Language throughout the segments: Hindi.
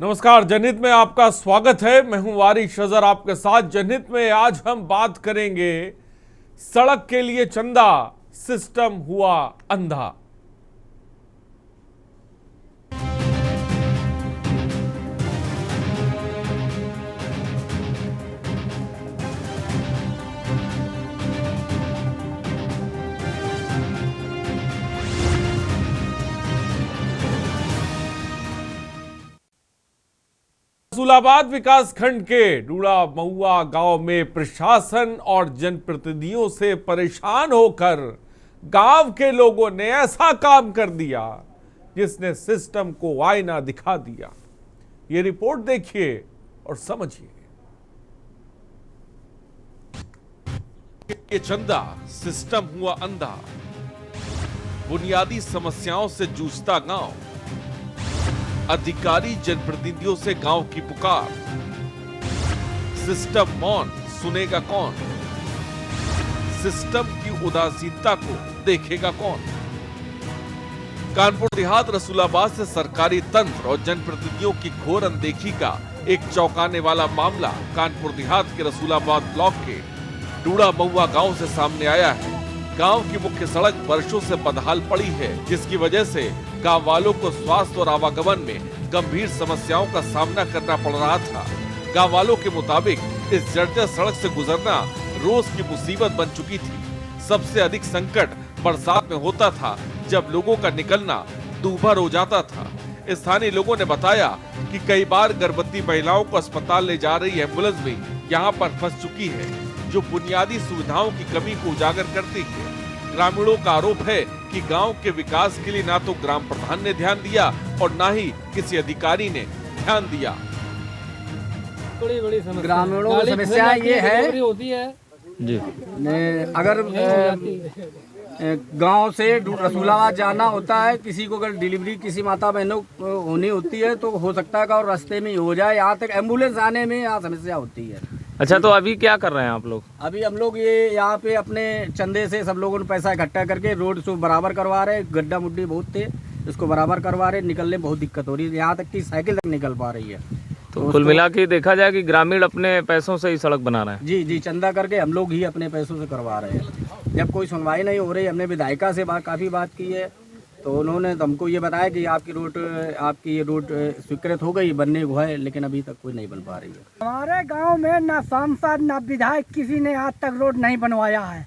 नमस्कार, जनहित में आपका स्वागत है। मैं हूं वारिश अजहर आपके साथ। जनहित में आज हम बात करेंगे सड़क के लिए चंदा, सिस्टम हुआ अंधा। रसूलाबाद विकासखंड के डूड़ा महुआ गांव में प्रशासन और जनप्रतिनिधियों से परेशान होकर गांव के लोगों ने ऐसा काम कर दिया जिसने सिस्टम को आईना दिखा दिया। ये रिपोर्ट देखिए और समझिए। ये चंदा, सिस्टम हुआ अंधा। बुनियादी समस्याओं से जूझता गांव, अधिकारी जनप्रतिनिधियों से गांव की पुकार। सिस्टम मौन, सुनेगा कौन? सिस्टम की उदासीनता को देखेगा कौन? कानपुर देहात रसूलाबाद से सरकारी तंत्र और जनप्रतिनिधियों की घोर अनदेखी का एक चौंकाने वाला मामला कानपुर देहात के रसूलाबाद ब्लॉक के डूड़ा महुआ गांव से सामने आया है। गांव की मुख्य सड़क वर्षों से बदहाल पड़ी है, जिसकी वजह से गांव वालों को स्वास्थ्य और आवागमन में गंभीर समस्याओं का सामना करना पड़ रहा था। गांव वालों के मुताबिक इस जर्जर सड़क से गुजरना रोज की मुसीबत बन चुकी थी। सबसे अधिक संकट बरसात में होता था, जब लोगों का निकलना दूभर हो जाता था। स्थानीय लोगों ने बताया कि कई बार गर्भवती महिलाओं को अस्पताल ले जा रही एम्बुलेंस भी यहाँ पर फंस चुकी है, जो बुनियादी सुविधाओं की कमी को उजागर करती है। ग्रामीणों का आरोप है कि गांव के विकास के लिए ना तो ग्राम प्रधान ने ध्यान दिया और ना ही किसी अधिकारी ने ध्यान दिया। बड़ी ग्रामीणों की समस्या ये है होती है जी, अगर गांव से रसूलाबाद जाना होता है, किसी को अगर डिलीवरी किसी माता बहनों को होनी होती है तो हो सकता है कि और रास्ते में ही हो जाए। यहाँ तक एम्बुलेंस आने में यहाँ समस्या होती है। अच्छा, तो अभी क्या कर रहे हैं आप लोग? अभी हम लोग ये यहाँ पे अपने चंदे से सब लोगों ने पैसा इकट्ठा करके रोड को बराबर करवा रहे हैं। गड्ढा मुड्ढी बहुत थे, इसको बराबर करवा रहे। निकलने में बहुत दिक्कत हो रही है, यहाँ तक कि साइकिल तक निकल पा रही है। तो कुल मिला के देखा जाए कि ग्रामीण अपने पैसों से ही सड़क बना रहे हैं। जी जी, चंदा करके हम लोग ही अपने पैसों से करवा रहे हैं। जब कोई सुनवाई नहीं हो रही, हमने विधायिका से काफ़ी बात की है, तो उन्होंने हमको ये बताया कि आपकी ये रोड स्वीकृत हो गई, बनने को है, लेकिन अभी तक कोई नहीं बन पा रही है। हमारे गांव में ना सांसद ना विधायक किसी ने आज तक रोड नहीं बनवाया है।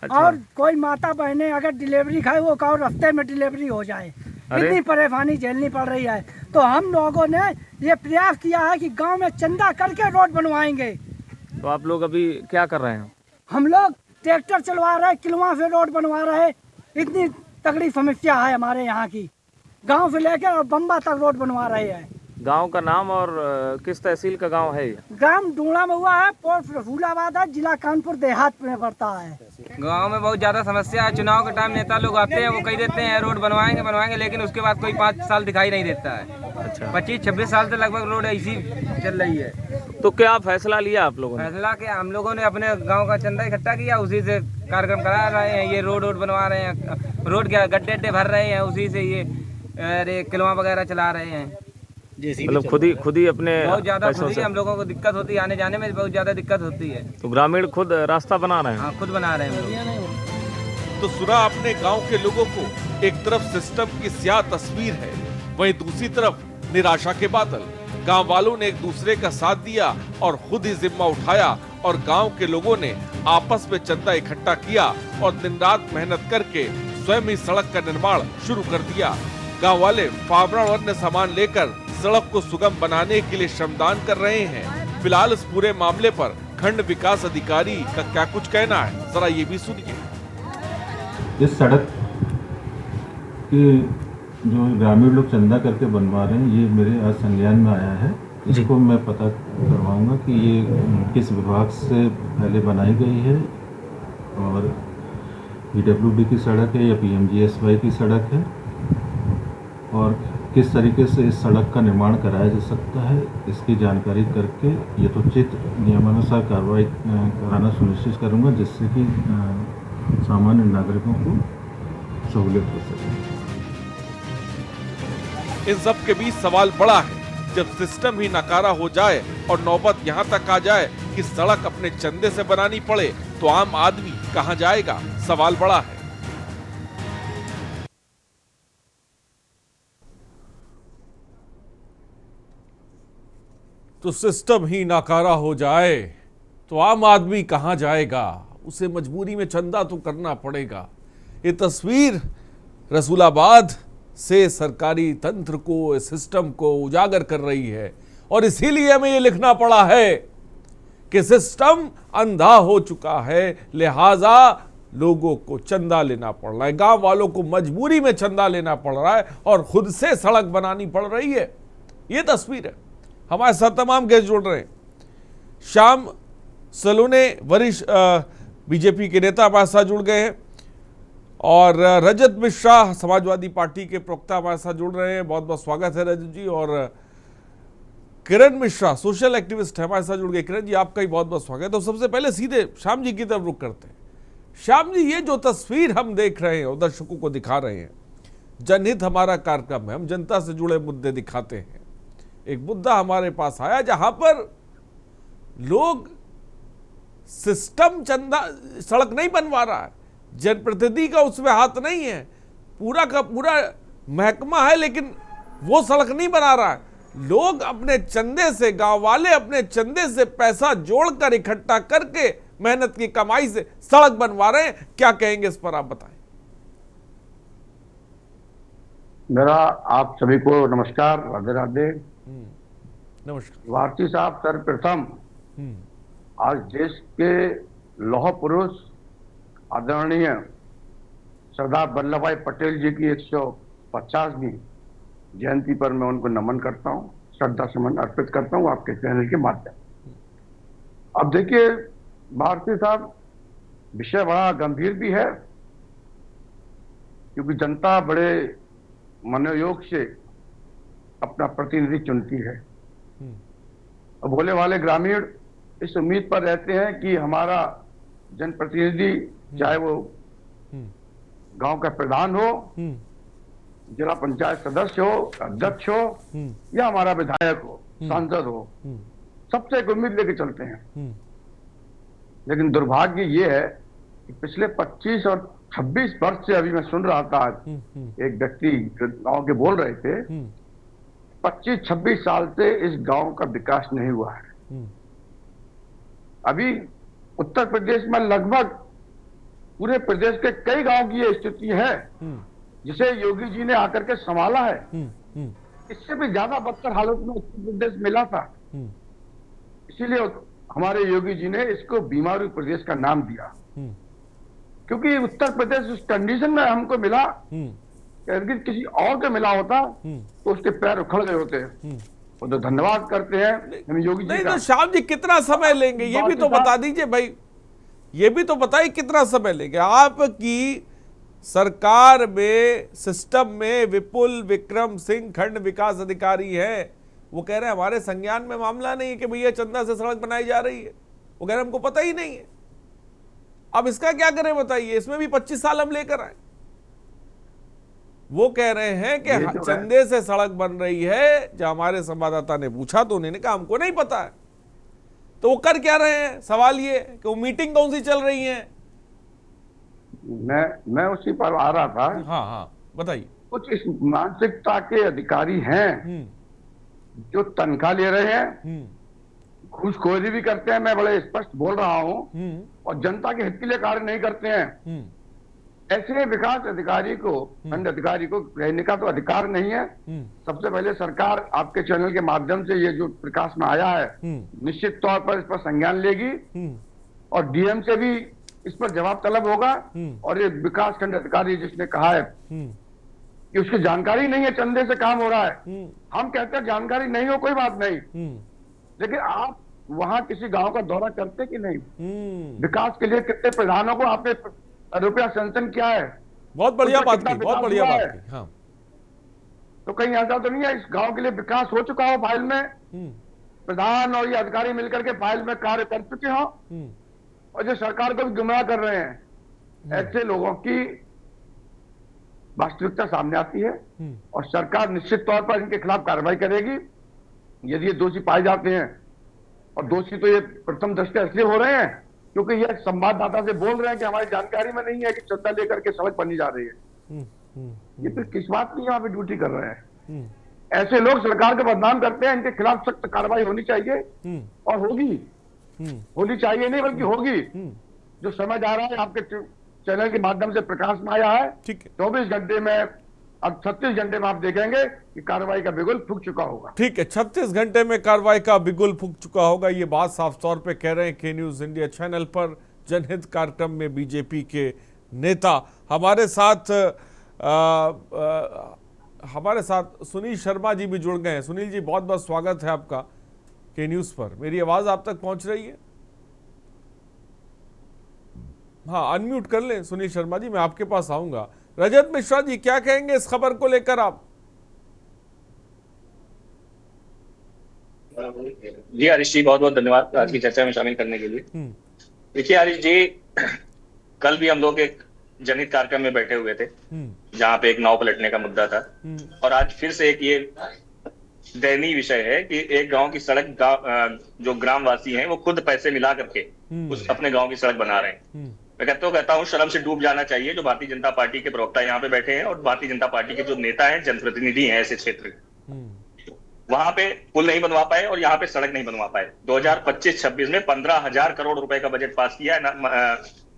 अच्छा। और कोई माता बहने अगर डिलीवरी खाए वो कहो रास्ते में डिलीवरी हो जाए, इतनी परेशानी झेलनी पड़ रही है। तो हम लोगों ने ये प्रयास किया है कि गांव में चंदा करके रोड बनवाएंगे। तो आप लोग अभी क्या कर रहे हैं? हम लोग ट्रैक्टर चलवा रहे, किलवा से रोड बनवा रहे। इतनी तगड़ी समस्या है हमारे यहाँ की, गांव से लेकर और बम्बा तक रोड बनवा रहे हैं। गांव का नाम और किस तहसील का गांव है ये? ग्राम डूड़ा महुआ है, पोस्ट रसूलाबाद है, जिला कानपुर देहात में पड़ता है। गांव में बहुत ज्यादा समस्या है। चुनाव के टाइम नेता लोग आते हैं, वो कह देते हैं रोड बनवाएंगे, लेकिन उसके बाद कोई 5 साल दिखाई नहीं देता है। अच्छा। 25-26 साल से लगभग रोड ऐसी चल रही है। तो क्या फैसला लिया आप लोगों ने? फैसला किया, हम लोगों ने अपने गांव का चंदा इकट्ठा किया, उसी से कार्यक्रम करा रहे हैं। ये रोड बनवा रहे हैं, रोड के गड्ढे भर रहे हैं, उसी से ये किलवा वगैरह चला रहे हैं। मतलब खुद ही अपने बहुत ज्यादा पैसों से? हम लोगों को दिक्कत होती है, आने जाने में बहुत ज्यादा दिक्कत होती है। तो ग्रामीण खुद रास्ता बना रहे हैं? हाँ, खुद बना रहे हैं। तो सुना अपने गांव के लोगों को, एक तरफ सिस्टम की स्याह तस्वीर है, वहीं दूसरी तरफ निराशा के बादल। गांव वालों ने एक दूसरे का साथ दिया और खुद ही जिम्मा उठाया, और गांव के लोगों ने आपस में चंदा इकट्ठा किया और दिन रात मेहनत करके स्वयं ही सड़क का निर्माण शुरू कर दिया। गांव वाले फावड़ा और अन्य सामान लेकर सड़क को सुगम बनाने के लिए श्रमदान कर रहे हैं। फिलहाल इस पूरे मामले पर खंड विकास अधिकारी का क्या कुछ कहना है, जरा ये भी सुनिए। इस सड़क के जो ग्रामीण लोग चंदा करके बनवा रहे हैं, ये मेरे आज संज्ञान में आया है। इसको मैं पता करवाऊंगा कि ये किस विभाग से पहले बनाई गई है, और PWD की सड़क है या PMGSY की सड़क है, और किस तरीके से इस सड़क का निर्माण कराया जा सकता है, इसकी जानकारी करके यथोचित नियमानुसार कार्रवाई कराना सुनिश्चित करूंगा, जिससे कि सामान्य नागरिकों को सहूलियत हो सके। इन सब के बीच सवाल बड़ा है, जब सिस्टम ही नकारा हो जाए और नौबत यहाँ तक आ जाए कि सड़क अपने चंदे से बनानी पड़े तो आम आदमी कहाँ जाएगा? सवाल बड़ा है। तो सिस्टम ही नाकारा हो जाए तो आम आदमी कहां जाएगा? उसे मजबूरी में चंदा तो करना पड़ेगा। ये तस्वीर रसूलाबाद से सरकारी तंत्र को, सिस्टम को उजागर कर रही है और इसीलिए हमें ये लिखना पड़ा है कि सिस्टम अंधा हो चुका है, लिहाजा लोगों को चंदा लेना पड़ रहा है, गांव वालों को मजबूरी में चंदा लेना पड़ रहा है और खुद से सड़क बनानी पड़ रही है। ये तस्वीर है। हमारे साथ तमाम गेस्ट जुड़ रहे हैं। श्याम सलोने वरिष्ठ बीजेपी के नेता हमारे साथ जुड़ गए हैं और रजत मिश्रा समाजवादी पार्टी के प्रवक्ता हमारे साथ जुड़ रहे हैं। बहुत बहुत स्वागत है रजत जी। और किरण मिश्रा सोशल एक्टिविस्ट है, हमारे साथ जुड़ गए। किरण जी, आपका ही बहुत बहुत स्वागत है। तो सबसे पहले सीधे श्याम जी की तरफ रुख करते हैं। श्याम जी, ये जो तस्वीर हम देख रहे हैं और दर्शकों को दिखा रहे हैं, जनहित हमारा कार्यक्रम है, हम जनता से जुड़े मुद्दे दिखाते हैं। एक मुद्दा हमारे पास आया जहां पर लोग सिस्टम चंदा सड़क नहीं बनवा रहा है, जनप्रतिनिधि का उसमें हाथ नहीं है, पूरा का पूरा महकमा है, लेकिन वो सड़क नहीं बना रहा है। लोग अपने चंदे से, गांव वाले अपने चंदे से पैसा जोड़कर इकट्ठा करके मेहनत की कमाई से सड़क बनवा रहे हैं। क्या कहेंगे इस पर, आप बताएं। मेरा आप सभी को नमस्कार, राधे राधे। नमस्कार भारती साहब, सर्वप्रथम आज देश के लौह पुरुष आदरणीय सरदार वल्लभ भाई पटेल जी की 150वीं जयंती पर मैं उनको नमन करता हूं, श्रद्धा सुमन अर्पित करता हूं आपके चैनल के माध्यम। अब देखिए भारती साहब, विषय बड़ा गंभीर भी है क्योंकि जनता बड़े मनोयोग से अपना प्रतिनिधि चुनती है। अब भोले वाले ग्रामीण इस उम्मीद पर रहते हैं कि हमारा जनप्रतिनिधि, चाहे वो गांव का प्रधान हो, जिला पंचायत सदस्य हो, अध्यक्ष हो या हमारा विधायक हो, सांसद हो, सबसे एक उम्मीद लेके चलते हैं। लेकिन दुर्भाग्य ये है कि पिछले 25 और 26 वर्ष से, अभी मैं सुन रहा था, एक व्यक्ति गांव के बोल रहे थे, 25-26 साल से इस गांव का विकास नहीं हुआ है। अभी उत्तर प्रदेश में लगभग पूरे प्रदेश के कई गांव की ये स्थिति है जिसे योगी जी ने आकर के संभाला है। इससे भी ज्यादा बदतर हालत में उत्तर प्रदेश मिला था, इसीलिए हमारे योगी जी ने इसको बीमारू प्रदेश का नाम दिया, क्योंकि उत्तर प्रदेश उस कंडीशन में हमको मिला, अगर किसी और को मिला होता तो उसके पैर उखड़ गए होते। वो तो धन्यवाद करते हैं हम योगी जी। नहीं तो श्याम जी, कितना समय लेंगे ये भी तो बता दीजिए भाई, ये भी तो बताइए कितना समय लेंगे। आपकी सरकार में, सिस्टम में विपुल विक्रम सिंह खंड विकास अधिकारी है, वो कह रहे हैं हमारे संज्ञान में मामला नहीं है कि भैया चंदा से सड़क बनाई जा रही है। वो कह रहे हैं हमको पता ही नहीं है। अब इसका क्या करें बताइए, इसमें भी 25 साल हम लेकर आए। वो कह रहे हैं कि चंदे से सड़क बन रही है। जब हमारे संवाददाता ने पूछा तो उन्होंने कहा हमको नहीं पता है। तो वो कर क्या रहे हैं? सवाल ये कि वो मीटिंग कौन सी चल रही है? मैं उसी पर आ रहा था। हाँ हाँ बताइए। कुछ इस मानसिकता के अधिकारी हैं जो तनख्वाह ले रहे हैं, घूसखोरी भी करते हैं, मैं बड़े स्पष्ट बोल रहा हूं, और जनता के हित के लिए कार्य नहीं करते हैं। ऐसे विकास अधिकारी को, खंड अधिकारी को कहने का तो अधिकार नहीं है। सबसे पहले सरकार आपके चैनल के माध्यम से ये जो प्रकाश में आया है, निश्चित तौर पर इस पर संज्ञान लेगी और डीएम से भी इस पर जवाब तलब होगा। और ये विकास खंड अधिकारी जिसने कहा है कि उसकी जानकारी नहीं है, चंदे से काम हो रहा है, हम कहते हैं जानकारी नहीं हो कोई बात नहीं, लेकिन आप वहां किसी गांव का दौरा करते कि नहीं? विकास के लिए कितने प्रधानों को आपने रुपया सैंक्शन किया है? बहुत बढ़िया बात की, बहुत बढ़िया बात की। हाँ। तो कहीं ऐसा तो नहीं है इस गांव के लिए विकास हो चुका हो, फाइल में प्रधान और ये अधिकारी मिलकर के फाइल में कार्य कर चुके हो, और जो सरकार को भी गुमराह कर रहे हैं। ऐसे लोगों की वास्तविकता सामने आती है और सरकार निश्चित तौर पर इनके खिलाफ कार्रवाई करेगी। यदि ये दोषी पाए जाते हैं, और दोषी तो ये प्रथम दृष्टया इसलिए हो रहे हैं क्योंकि ये संवाददाता से बोल रहे हैं कि हमारी जानकारी में नहीं है कि चंदा लेकर के सड़क बनी जा रही है। ये फिर किस बात की यहाँ पे ड्यूटी कर रहे हैं? ऐसे लोग सरकार को बदनाम करते हैं, इनके खिलाफ सख्त कार्रवाई होनी चाहिए, और होगी, होनी चाहिए नहीं बल्कि होगी। जो समझ आ रहा है आपके चैनल के माध्यम से प्रकाश में आया है, 24 घंटे में, अब 36 घंटे में आप देखेंगे कि कार्रवाई का बिगुल फूंक चुका होगा। ठीक है, 36 घंटे में कार्रवाई का बिगुल फूंक चुका होगा, ये बात साफ तौर पे कह रहे हैं के न्यूज इंडिया चैनल पर जनहित कार्यक्रम में बीजेपी के नेता। हमारे साथ सुनील शर्मा जी भी जुड़ गए हैं। सुनील जी, बहुत बहुत स्वागत है आपका के न्यूज पर। मेरी आवाज आप तक पहुंच रही है? हाँ, अनम्यूट कर लें सुनील शर्मा जी, मैं आपके पास आऊंगा। रजत मिश्रा जी, क्या कहेंगे इस खबर को लेकर आप? जी हरीश जी, बहुत बहुत धन्यवाद आज की चर्चा में शामिल करने के लिए। देखिए हरीश जी, कल भी हम लोग एक जनहित कार्यक्रम में बैठे हुए थे जहाँ पे एक नाव पलटने का मुद्दा था, और आज फिर से एक ये दयनीय विषय है कि एक गांव की सड़क जो ग्रामवासी हैं वो खुद पैसे मिला करके उस अपने गांव की सड़क बना रहे हैं। मैं कहता हूँ शर्म से डूब जाना चाहिए जो भारतीय जनता पार्टी के प्रवक्ता यहाँ पे बैठे हैं और भारतीय जनता पार्टी के जो नेता हैं, जनप्रतिनिधि हैं ऐसे क्षेत्र के, वहां पे पुल नहीं बनवा पाए और यहाँ पे सड़क नहीं बनवा पाए। 2025-26 में 15,000 करोड़ रुपए का बजट पास किया है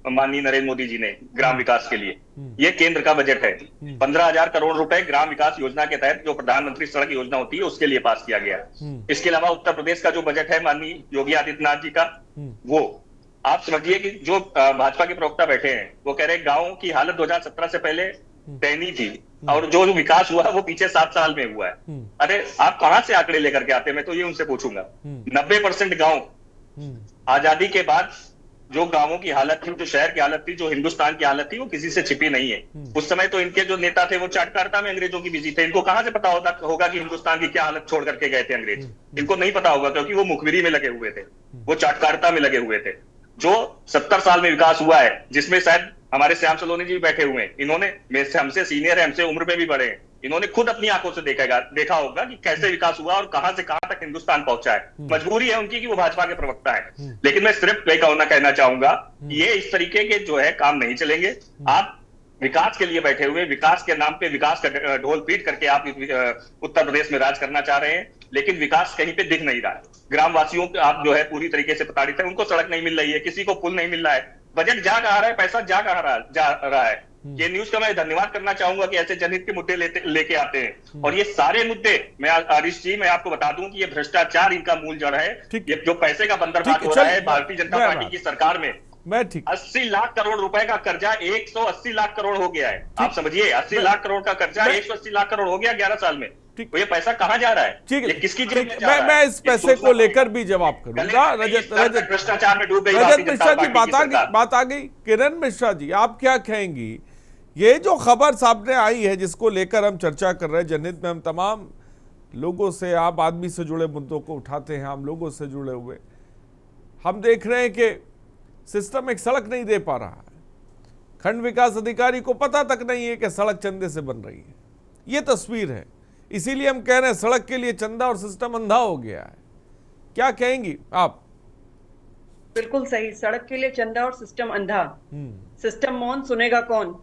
माननीय नरेंद्र मोदी जी ने ग्राम विकास के लिए। ये केंद्र का बजट है। 15,000 करोड़ रुपए ग्राम विकास योजना के तहत जो प्रधानमंत्री सड़क योजना होती है उसके लिए पास किया गया है। इसके अलावा उत्तर प्रदेश का जो बजट है माननीय योगी आदित्यनाथ जी का, वो आप समझिए कि जो भाजपा के प्रवक्ता बैठे हैं वो कह रहे गाँव की हालत 2017 से पहले दयनीय थी और जो विकास हुआ वो पीछे 7 साल में हुआ है। अरे आप कहां से आंकड़े लेकर के आते हैं? मैं तो ये उनसे पूछूंगा। 90% गांव आजादी के बाद जो गांवों की हालत थी, जो शहर की हालत थी, जो हिंदुस्तान की हालत थी, वो किसी से छिपी नहीं है। उस समय तो इनके जो नेता थे वो चाटकारिता में अंग्रेजों की बिजी थे। इनको कहां से पता होगा कि हिंदुस्तान की क्या हालत छोड़ करके गए थे अंग्रेज? इनको नहीं पता होगा क्योंकि वो मुखबिरी में लगे हुए थे, वो चाटकारिता में लगे हुए थे। जो 70 साल में विकास हुआ है, जिसमें शायद हमारे श्याम सलोनी जी बैठे हुए हैं, इन्होंने हमसे सीनियर है, हमसे उम्र में भी बड़े हैं, इन्होंने खुद अपनी आंखों से देखा होगा कि कैसे विकास हुआ और कहां से कहां तक हिंदुस्तान पहुंचा है। मजबूरी है उनकी कि वो भाजपा के प्रवक्ता है, लेकिन मैं सिर्फ कहना चाहूंगा ये इस तरीके के जो है काम नहीं चलेंगे। आप विकास के लिए बैठे हुए, विकास के नाम पे विकास का ढोल पीट करके आप उत्तर प्रदेश में राज करना चाह रहे हैं, लेकिन विकास कहीं पे दिख नहीं रहा है। ग्रामवासियों को आप जो है पूरी तरीके से प्रताड़ित है, उनको सड़क नहीं मिल रही है, किसी को पुल नहीं मिल रहा है, बजट जा कहा रहा है, पैसा जा रहा है। ये न्यूज का मैं धन्यवाद करना चाहूंगा कि ऐसे जनहित के मुद्दे लेके आते हैं, और ये सारे मुद्दे मैं हरीश जी मैं आपको बता दूं कि ये भ्रष्टाचार इनका मूल जड़ है। ये जो पैसे का बंदरगाह हो रहा है भारतीय जनता पार्टी की सरकार में, 80 लाख करोड़ रुपए का कर्जा 180 लाख करोड़ हो गया है। आप समझिए 80 लाख करोड़ का कर्जा 180 लाख करोड़ हो गया 11 साल में। तो ये पैसा कहां जा रहा है? ठीक है, किसकी जेब में जा रहा है? मैं इस पैसे को लेकर भी जवाब करूंगा। रजत भ्रष्टाचार में डूब गई मिश्रा जी, बात आ गई। किरण मिश्रा जी, आप क्या कहेंगी? ये जो खबर सामने आई है जिसको लेकर हम चर्चा कर रहे हैं, जनहित में हम तमाम लोगों से, आम आदमी से जुड़े मुद्दों को उठाते हैं, आम लोगों से जुड़े हुए, हम देख रहे हैं कि सिस्टम एक सड़क नहीं दे पा रहा है। खंड विकास अधिकारी को पता तक नहीं है कि सड़क चंदे से बन रही है। ये तस्वीर है, इसीलिए हम कह रहे हैं सड़क के लिए चंदा और सिस्टम अंधा हो गया है। क्या कहेंगी आप? बिल्कुल सही, सड़क के लिए चंदा और सिस्टम अंधा। सिस्टम मौन सुनेगा कौन,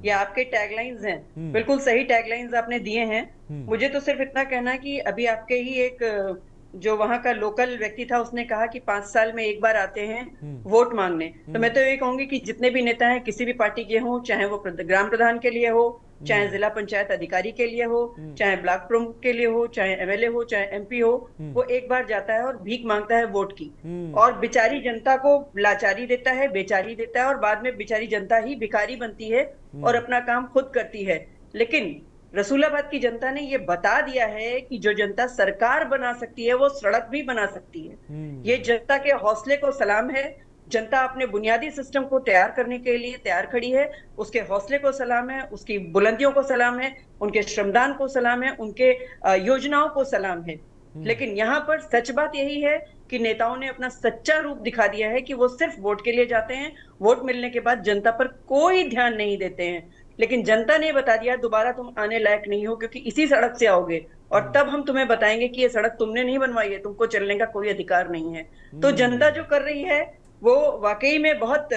ये आपके टैगलाइंस हैं। बिल्कुल सही टैगलाइंस आपने दिए हैं। मुझे तो सिर्फ इतना कहना है कि अभी आपके ही एक जो वहां का लोकल व्यक्ति था उसने कहा कि 5 साल में एक बार आते हैं वोट मांगने। तो मैं तो ये कहूंगी कि जितने भी नेता हैं किसी भी पार्टी के हों, चाहे वो ग्राम प्रधान के लिए हो, चाहे जिला पंचायत अधिकारी के लिए हो, चाहे ब्लॉक प्रमुख के लिए हो, चाहे एमएलए हो, चाहे एमपी हो, वो एक बार जाता है और भीख मांगता है वोट की, और बेचारी जनता को लाचारी देता है, बेचारी देता है, और बाद में बेचारी जनता ही भिखारी बनती है और अपना काम खुद करती है। लेकिन रसूलाबाद की जनता ने ये बता दिया है कि जो जनता सरकार बना सकती है वो सड़क भी बना सकती है। ये जनता के हौसले को सलाम है। जनता अपने बुनियादी सिस्टम को तैयार करने के लिए तैयार खड़ी है, उसके हौसले को सलाम है, उसकी बुलंदियों को सलाम है, उनके श्रमदान को सलाम है, उनके योजनाओं को सलाम है। लेकिन यहाँ पर सच बात यही है कि नेताओं ने अपना सच्चा रूप दिखा दिया है कि वो सिर्फ वोट के लिए जाते हैं, वोट मिलने के बाद जनता पर कोई ध्यान नहीं देते हैं। लेकिन जनता ने बता दिया दोबारा तुम आने लायक नहीं हो, क्योंकि इसी सड़क से आओगे और तब हम तुम्हें बताएंगे कि ये सड़क तुमने नहीं बनवाई है, तुमको चलने का कोई अधिकार नहीं है। तो जनता जो कर रही है वो वाकई में बहुत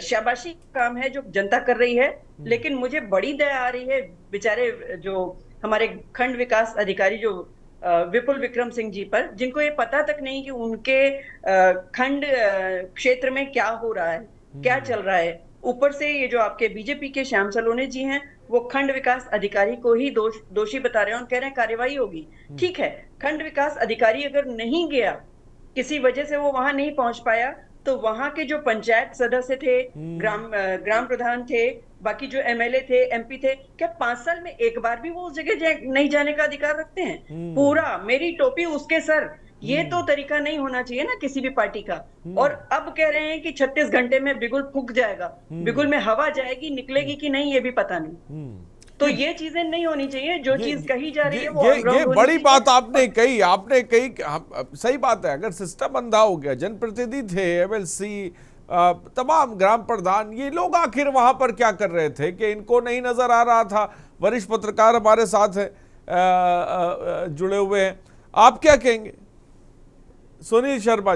शाबाशी काम है जो जनता कर रही है। लेकिन मुझे बड़ी दया आ रही है बेचारे जो हमारे खंड विकास अधिकारी जो विपुल विक्रम सिंह जी पर, जिनको ये पता तक नहीं कि उनके खंड क्षेत्र में क्या हो रहा है, क्या चल रहा है। ऊपर से ये जो आपके बीजेपी के श्याम सलोने जी हैं, वो खंड विकास अधिकारी को ही दोषी बता रहे हैं और कह रहे हैं कार्यवाही होगी। ठीक है, खंड विकास अधिकारी अगर नहीं गया, किसी वजह से वो वहां नहीं पहुंच पाया, तो वहां के जो पंचायत सदस्य थे, ग्राम प्रधान थे, बाकी जो एमएलए थे, एमपी थे, क्या 5 साल में एक बार भी वो उस जगह नहीं जाने का अधिकार रखते हैं? पूरा मेरी टोपी उसके सर, ये तो तरीका नहीं होना चाहिए ना किसी भी पार्टी का। और अब कह रहे हैं कि 36 घंटे में बिगुल फूक जाएगा, बिगुल में हवा जाएगी, निकलेगी कि नहीं ये भी पता नहीं। तो ये चीजें नहीं होनी चाहिए। जो चीज कही जा रही है वो ये बड़ी बात आपने कही सही बात है। अगर सिस्टम अंधा हो गया, जनप्रतिनिधि थे, एमएलसी, तमाम ग्राम प्रधान, ये लोग आखिर वहां पर क्या कर रहे थे कि इनको नहीं नजर आ रहा था? वरिष्ठ पत्रकार हमारे साथ है, जुड़े हुए हैं, आप क्या कहेंगे? सुनील शर्मा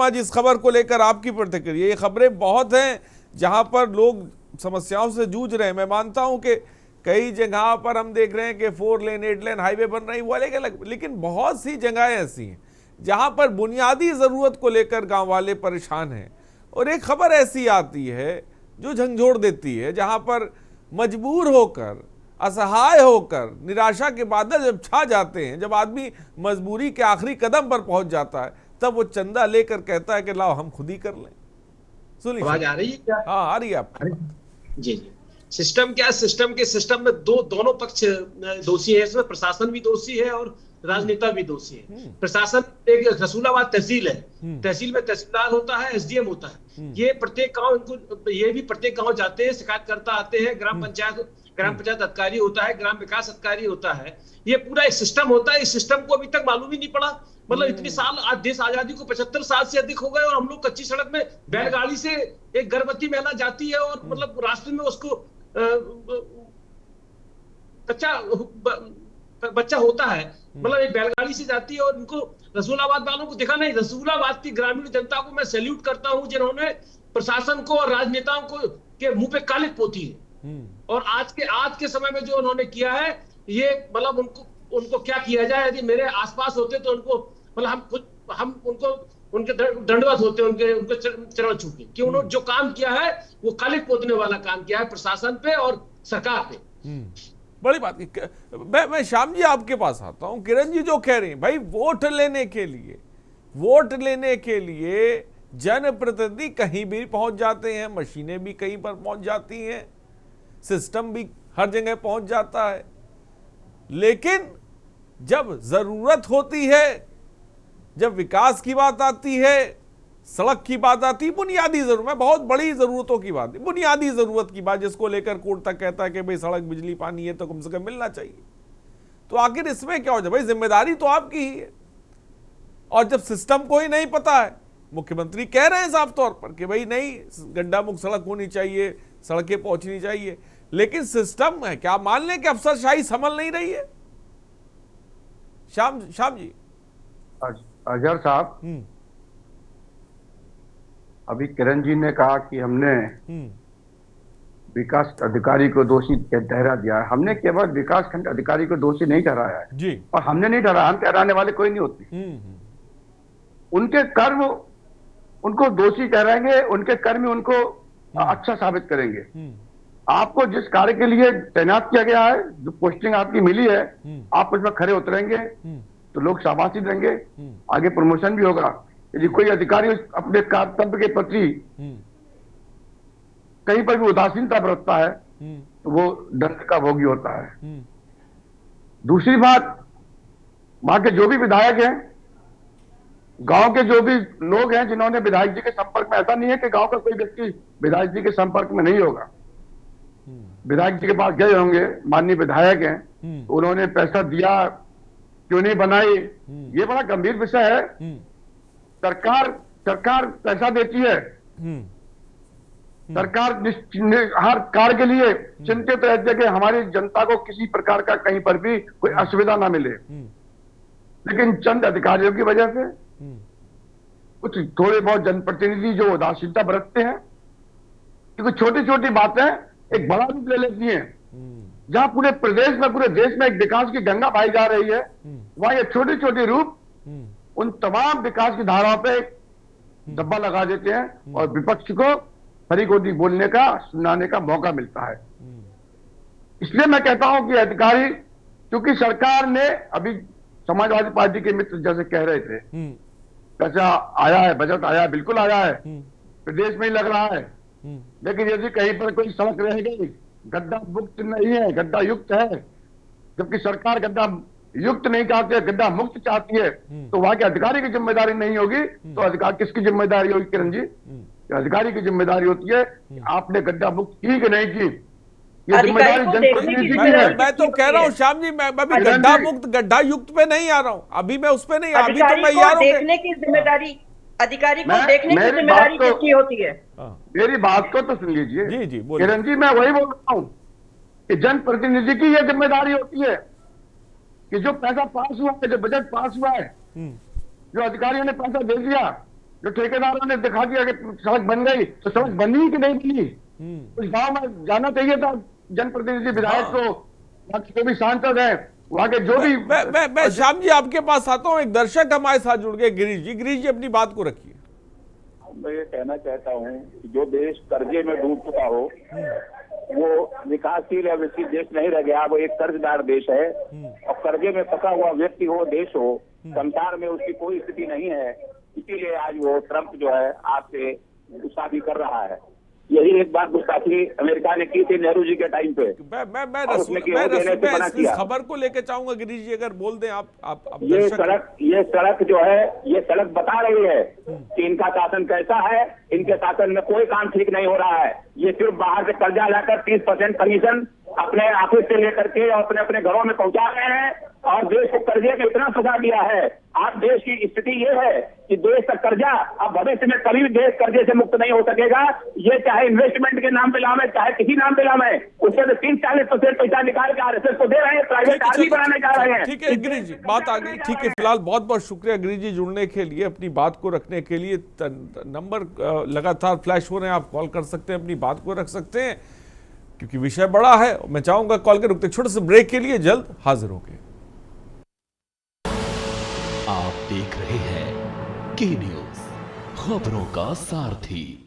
जी, इस खबर को लेकर आपकी प्रतिक्रिया। ये खबरें बहुत हैं जहां पर लोग समस्याओं से जूझ रहे हैं। मैं मानता हूं कि कई जगह पर हम देख रहे हैं कि 4 लेन 8 लेन हाईवे बन रही, वो अलग अलग, लेकिन बहुत सी जगहें ऐसी हैं जहां पर बुनियादी ज़रूरत को लेकर गांव वाले परेशान हैं। और एक खबर ऐसी आती है जो झंझोड़ देती है, जहां पर मजबूर होकर, असहाय होकर, निराशा के बादल जब छा जाते हैं, जब आदमी मजबूरी के आखिरी कदम पर पहुंच जाता है, तब वो चंदा लेकर कहता है कि लाओ हम खुद ही कर लें। सुनिए, आवाज आ रही है क्या? हाँ, आ रही है आपको। जी। सिस्टम क्या है? सिस्टम में दोनों पक्ष दोषी है। इसमें प्रशासन भी दोषी है और राजनेता भी दोषी है। प्रशासन, एक रसूलाबाद तहसील है, तहसील में तहसीलदार होता है, एसडीएम होता है। ये प्रत्येक गांव, इनको ये भी प्रत्येक गांव जाते हैं, शिकायतकर्ता आते हैं, ग्राम पंचायत अधिकारी होता है, ग्राम विकास अधिकारी होता है। ये पूरा एक सिस्टम होता है। इस सिस्टम को अभी तक मालूम ही नहीं पड़ा। मतलब इतने साल, आज देश आजादी को 75 साल से अधिक हो गए और हम लोग कच्ची सड़क में बैलगाड़ी से एक गर्भवती महिला जाती है और मतलब रास्ते में उसको कच्चा बच्चा होता है, मतलब एक बैलगाड़ी से जाती है। और इनको रसूलाबाद वालों को देखा नहीं, रसूलाबाद की ग्रामीण जनता को मैं सैल्यूट करता हूं जिन्होंने प्रशासन को और राजनेताओं को के मुंह पे कालिक पोती है। और आज के समय में जो उन्होंने किया है, ये मतलब उनको क्या किया जाए? यदि मेरे आसपास होते तो उनको मतलब हम उनको उनके दंडवत होते, उनके चरण छूटे कि उन्होंने जो काम किया है वो कालिक पोतने वाला काम किया है प्रशासन पे और सरकार पे। बड़ी बात। मैं श्याम जी आपके पास आता हूं। किरण जी जो कह रही हैं, भाई वोट लेने के लिए जनप्रतिनिधि कहीं भी पहुंच जाते हैं, मशीनें भी कहीं पर पहुंच जाती हैं, सिस्टम भी हर जगह पहुंच जाता है, लेकिन जब जरूरत होती है, जब विकास की बात आती है, सड़क की बात आती है, बुनियादी जरूरत, मैं बहुत बड़ी जरूरतों की बात, बुनियादी जरूरत की बात, जिसको लेकर कोर्ट तक कहता है कि भाई सड़क, बिजली, पानी ये तो कम से कम मिलना चाहिए, तो आखिर इसमें क्या हो जाए? भाई जिम्मेदारी तो आपकी ही है। और जब सिस्टम को ही नहीं पता है, मुख्यमंत्री कह रहे हैं साफ तौर पर कि भाई नहीं, गड्ढा मुक्त सड़क होनी चाहिए, सड़कें पहुंचनी चाहिए, लेकिन सिस्टम है, क्या मान लें कि अफसरशाही संभल नहीं रही है? श्याम जी। अजहर साहब, अभी किरण जी ने कहा कि हमने विकास अधिकारी को दोषी ठहरा दिया है। हमने केवल विकास खंड अधिकारी को दोषी नहीं ठहराया है जी, और हमने नहीं ठहराया, हम ठहराने वाले कोई नहीं होते। उनके कर्म उनको दोषी ठहराएंगे, उनके कर्म उनको अच्छा साबित करेंगे। आपको जिस कार्य के लिए तैनात किया गया है, जो पोस्टिंग आपकी मिली है, आप उसमें खरे उतरेंगे तो लोग शाबाशी देंगे, आगे प्रमोशन भी होगा। यदि कोई अधिकारी अपने कर्तव्य के प्रति कहीं पर भी उदासीनता बरतता है तो वो दंड का भोगी होता है। दूसरी बात, वहां के जो भी विधायक हैं, गांव के जो भी लोग हैं जिन्होंने विधायक जी के संपर्क में, ऐसा नहीं है कि गांव का कोई व्यक्ति विधायक जी के संपर्क में नहीं होगा, विधायक जी के पास गए होंगे, माननीय विधायक हैं, तो उन्होंने पैसा दिया, क्यों नहीं बनाई, ये बड़ा गंभीर विषय है। सरकार पैसा देती है, सरकार हर कार्य के लिए चिंतित रहती है कि हमारी जनता को किसी प्रकार का कहीं पर भी कोई असुविधा ना मिले, लेकिन चंद अधिकारियों की वजह से कुछ थोड़े बहुत जनप्रतिनिधि जो उदासीनता बरतते हैं, क्योंकि छोटी छोटी बातें एक बड़ा रूप ले लेती हैं। जहां पूरे प्रदेश में, पूरे देश में एक विकास की गंगा बहाई जा रही है, वहां ये छोटे छोटे रूप उन तमाम विकास की धाराओं पे डब्बा लगा देते हैं और विपक्ष को खरी खोटी बोलने का, सुनाने का मौका मिलता है। इसलिए मैं कहता हूं कि अधिकारी, क्योंकि सरकार ने अभी समाजवादी पार्टी के मित्र जैसे कह रहे थे, पैसा आया है, बजट आया है, बिल्कुल आया है, प्रदेश में ही लग रहा है, लेकिन यदि कहीं पर कोई सड़क रह गई, गड्ढा मुक्त नहीं है, गड्ढा युक्त है, जबकि सरकार गड्ढा युक्त नहीं चाहती है, गड्ढा मुक्त चाहती है, तो वहां के अधिकारी की जिम्मेदारी नहीं होगी, तो अधिकार किसकी जिम्मेदारी होगी किरण जी? अधिकारी की जिम्मेदारी होती है कि आपने गड्ढा मुक्त की कि नहीं की। ये जिम्मेदारी जनप्रतिनिधि की है। मैं तो कह रहा हूँ श्याम जी, मैं अभी गड्ढा मुक्त गड्ढा युक्त पे नहीं आ रहा हूँ, अभी मैं उस पे नहीं, अभी तो मैं यार देखने की जिम्मेदारी, अधिकारी को देखने की जिम्मेदारी किसकी होती है? मेरी बात को तो सुन लीजिए। जी जी किरण जी, मैं वही बोल रहा हूँ कि जनप्रतिनिधि की यह जिम्मेदारी होती है कि जो पैसा पास हुआ है, जो बजट पास हुआ है, जो अधिकारियों ने पैसा दे दिया, जो ठेकेदारों ने दिखा दिया कि सड़क बन गई, तो सड़क बनी कि नहीं बनी, उस गांव में जाना चाहिए था जनप्रतिनिधि, विधायक को, जो भी सांसद है, वहां के जो भी। मैं श्याम जी आपके पास आता हूँ, एक दर्शक हमारे साथ जुड़ गए, गिरीश जी अपनी बात को रखिए। मैं ये कहना चाहता हूँ कि जो देश कर्जे में डूब चुका हो, वो विकासशील या विकसित देश नहीं रह गया, वो एक कर्जदार देश है, और कर्जे में फंसा हुआ व्यक्ति हो, देश हो, संसार में उसकी कोई स्थिति नहीं है। इसीलिए आज वो ट्रंप जो है आपसे गुस्ताखी कर रहा है। यही एक बात गुस्ताखी अमेरिका ने की थी नेहरू जी के टाइम पे। मैं इस खबर को लेकर चाहूंगा गिरीश जी, अगर बोल दें आप। ये सड़क जो है, ये सड़क बता रही है कि इनका शासन कैसा है, इनके शासन में कोई काम ठीक नहीं हो रहा है। ये सिर्फ बाहर से कर्जा लाकर 30% कमीशन अपने ऑफिस से लेकर के और अपने अपने घरों में पहुंचा रहे हैं, और देश को कर्जे में इतना फंसा दिया है। आज देश की स्थिति ये है कि देश का कर्जा अब भविष्य में कभी भी देश कर्जे से मुक्त नहीं हो सकेगा। ये चाहे इन्वेस्टमेंट के नाम पे लावे, चाहे किसी नाम पे लावे, उससे तो 30-40% पैसा निकाल के आरएसएस को दे रहे हैं, प्राइवेट आर्मी बनाने जा रहे हैं। ठीक है गिरीश जी, बात आ गई। ठीक है, फिलहाल बहुत बहुत शुक्रिया गिरीश जी जुड़ने के लिए, अपनी बात को रखने के लिए। नंबर लगातार फ्लैश हो रहे हैं, आप कॉल कर सकते हैं, अपनी बात को रख सकते हैं, क्योंकि विषय बड़ा है। मैं चाहूंगा कॉल के रुकते छोटे से ब्रेक के लिए जल्द हाजिर होंगे। आप देख रहे हैं के न्यूज, खबरों का सारथी।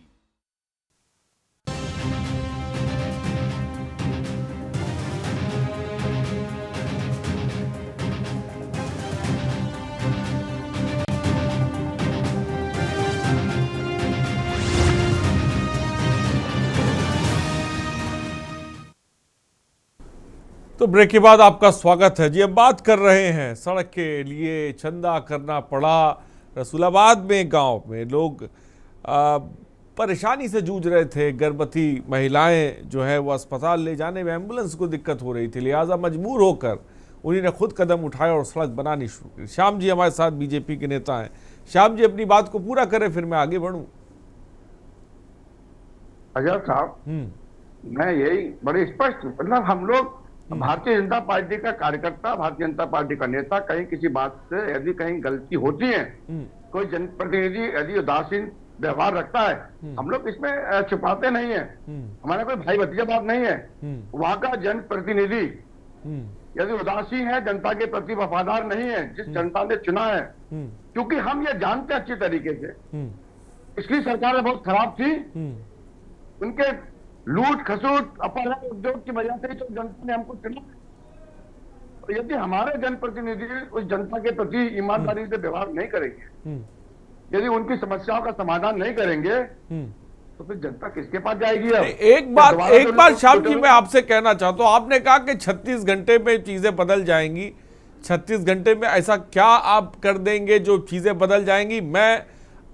तो ब्रेक के बाद आपका स्वागत है जी। अब बात कर रहे हैं सड़क के लिए चंदा करना पड़ा। रसूलाबाद में गांव में लोग परेशानी से जूझ रहे थे। गर्भवती महिलाएं जो है वो अस्पताल ले जाने में एम्बुलेंस को दिक्कत हो रही थी, लिहाजा मजबूर होकर उन्हीं ने खुद कदम उठाया और सड़क बनानी शुरू की। श्याम जी हमारे साथ बीजेपी के नेता हैं। श्याम जी अपनी बात को पूरा करें, फिर मैं आगे बढ़ूं। अजय साहब, मैं यही बड़े स्पष्ट, मतलब हम लोग भारतीय जनता पार्टी का कार्यकर्ता, भारतीय जनता पार्टी का नेता, कहीं किसी बात से यदि कहीं गलती होती है, कोई जनप्रतिनिधि यदि उदासीन व्यवहार रखता है, हम लोग इसमें छुपाते नहीं है। हमारा कोई भाई भतीजा बात नहीं है। वहां का जनप्रतिनिधि यदि उदासीन है, जनता के प्रति वफादार नहीं है, जिस जनता ने चुना है, क्योंकि हम ये जानते अच्छी तरीके से, पिछली सरकार बहुत खराब थी, उनके लूट खसूट अपहरण उद्योग की वजह से तो जनता ने हमको चुना। तो यदि हमारे जनप्रतिनिधि उस जनता के प्रति ईमानदारी से व्यवहार नहीं करेंगे, यदि उनकी समस्याओं का समाधान नहीं करेंगे, तो फिर जनता किसके पास जाएगी? एक बार श्याम जी मैं आपसे कहना चाहता हूं, आपने कहा कि 36 घंटे में चीजें बदल जाएंगी। 36 घंटे में ऐसा क्या आप कर देंगे जो चीजें बदल जाएंगी? मैं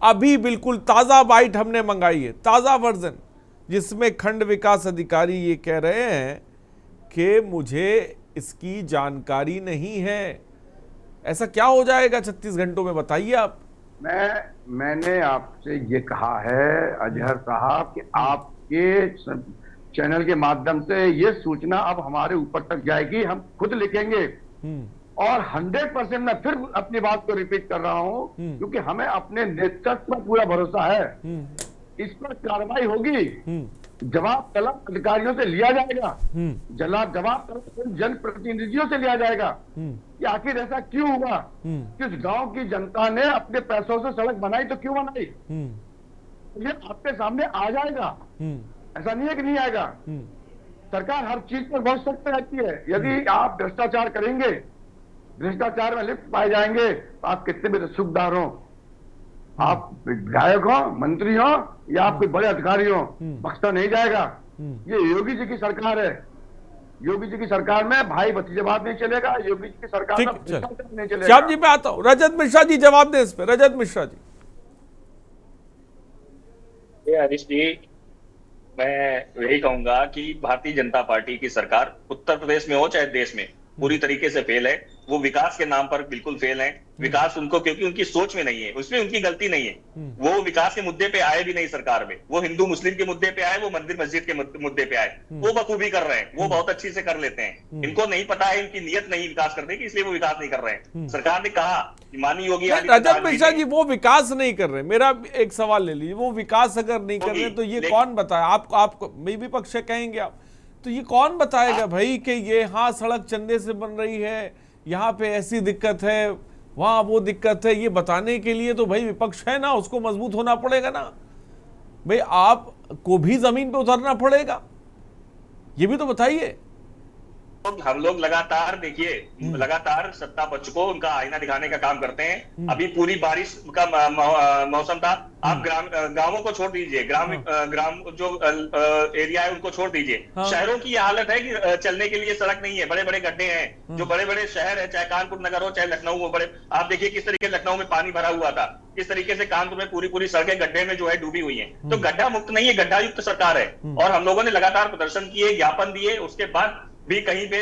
अभी बिल्कुल ताजा बाइट हमने मंगाई है, ताजा वर्जन, जिसमें खंड विकास अधिकारी ये कह रहे हैं कि मुझे इसकी जानकारी नहीं है। ऐसा क्या हो जाएगा 36 घंटों में, बताइए आप। मैंने आपसे ये कहा है अजहर साहब कि आप आपके चैनल के माध्यम से ये सूचना अब हमारे ऊपर तक जाएगी, हम खुद लिखेंगे और 100% मैं फिर अपनी बात को रिपीट कर रहा हूं, क्योंकि हमें अपने नेतृत्व पर पूरा भरोसा है। इस पर कार्रवाई होगी, जवाब तलब अधिकारियों से लिया जाएगा, जवाब तलब जनप्रतिनिधियों से लिया जाएगा कि आखिर ऐसा क्यों हुआ, किस गांव की जनता ने अपने पैसों से सड़क बनाई तो क्यों बनाई, ये आपके सामने आ जाएगा। ऐसा नहीं है कि नहीं आएगा। सरकार हर चीज पर बहुत सख्त रहती है। यदि आप भ्रष्टाचार करेंगे, भ्रष्टाचार में लिप्त पाए जाएंगे, तो आप कितने भी रसूखदार हो, आप विधायक हो, मंत्री हो या आप कोई बड़े अधिकारी हो, बख्शा नहीं जाएगा। ये योगी जी की सरकार है। योगी जी की सरकार में भाई भतीजावाद नहीं चलेगा। योगी जी की सरकार में भ्रष्टाचार नहीं चलेगा। श्याम जी मैं आता हूं, रजत मिश्रा जी जवाब दें इस पे। रजत मिश्रा जी। हरीश जी, मैं यही कहूंगा कि भारतीय जनता पार्टी की सरकार उत्तर प्रदेश में हो चाहे देश में पूरी तरीके से फेल है। वो विकास के नाम पर बिल्कुल फेल है। विकास उनको, क्योंकि उनकी सोच में नहीं है, उसमें उनकी गलती नहीं है। वो विकास के मुद्दे पे आए भी नहीं सरकार में। वो हिंदू मुस्लिम के मुद्दे पे आए, वो मंदिर मस्जिद के मुद्दे पे आए, वो बखूबी कर रहे हैं, वो बहुत अच्छी से कर लेते हैं। इनको नहीं पता है, इनकी नीयत नहीं विकास करने की, इसलिए वो विकास नहीं कर रहे हैं। सरकार ने कहा कि माननीय योगी रजत मिश्रा जी वो विकास नहीं कर रहे। मेरा एक सवाल ले लीजिए, वो विकास अगर नहीं कर रहे तो ये कौन बताए आपको? विपक्ष कहेंगे आप, तो ये कौन बताएगा भाई कि ये हाँ सड़क चंदे से बन रही है, यहाँ पे ऐसी दिक्कत है, वहां वो दिक्कत है? ये बताने के लिए तो भाई विपक्ष है ना, उसको मजबूत होना पड़ेगा ना भाई। आपको भी जमीन पे उतरना पड़ेगा, ये भी तो बताइए। हम लोग लगातार देखिए, लगातार सत्ता पक्ष को उनका आईना दिखाने का काम करते हैं। अभी पूरी बारिश का मौसम था। आप गांवों को छोड़ दीजिए, ग्राम जो एरिया है उनको छोड़ दीजिए। शहरों की यह हालत है कि चलने के लिए सड़क नहीं है, बड़े बड़े गड्ढे हैं। जो बड़े बड़े शहर है, चाहे कानपुर नगर हो चाहे लखनऊ हो, बड़े आप देखिए किस तरीके से लखनऊ में पानी भरा हुआ था, किस तरीके से कानपुर में पूरी सड़कें गड्ढे में जो है डूबी हुई हैं। तो गड्ढा मुक्त नहीं है, गड्ढा युक्त सरकार है। और हम लोगों ने लगातार प्रदर्शन किए, ज्ञापन दिए, उसके बाद भी कहीं पे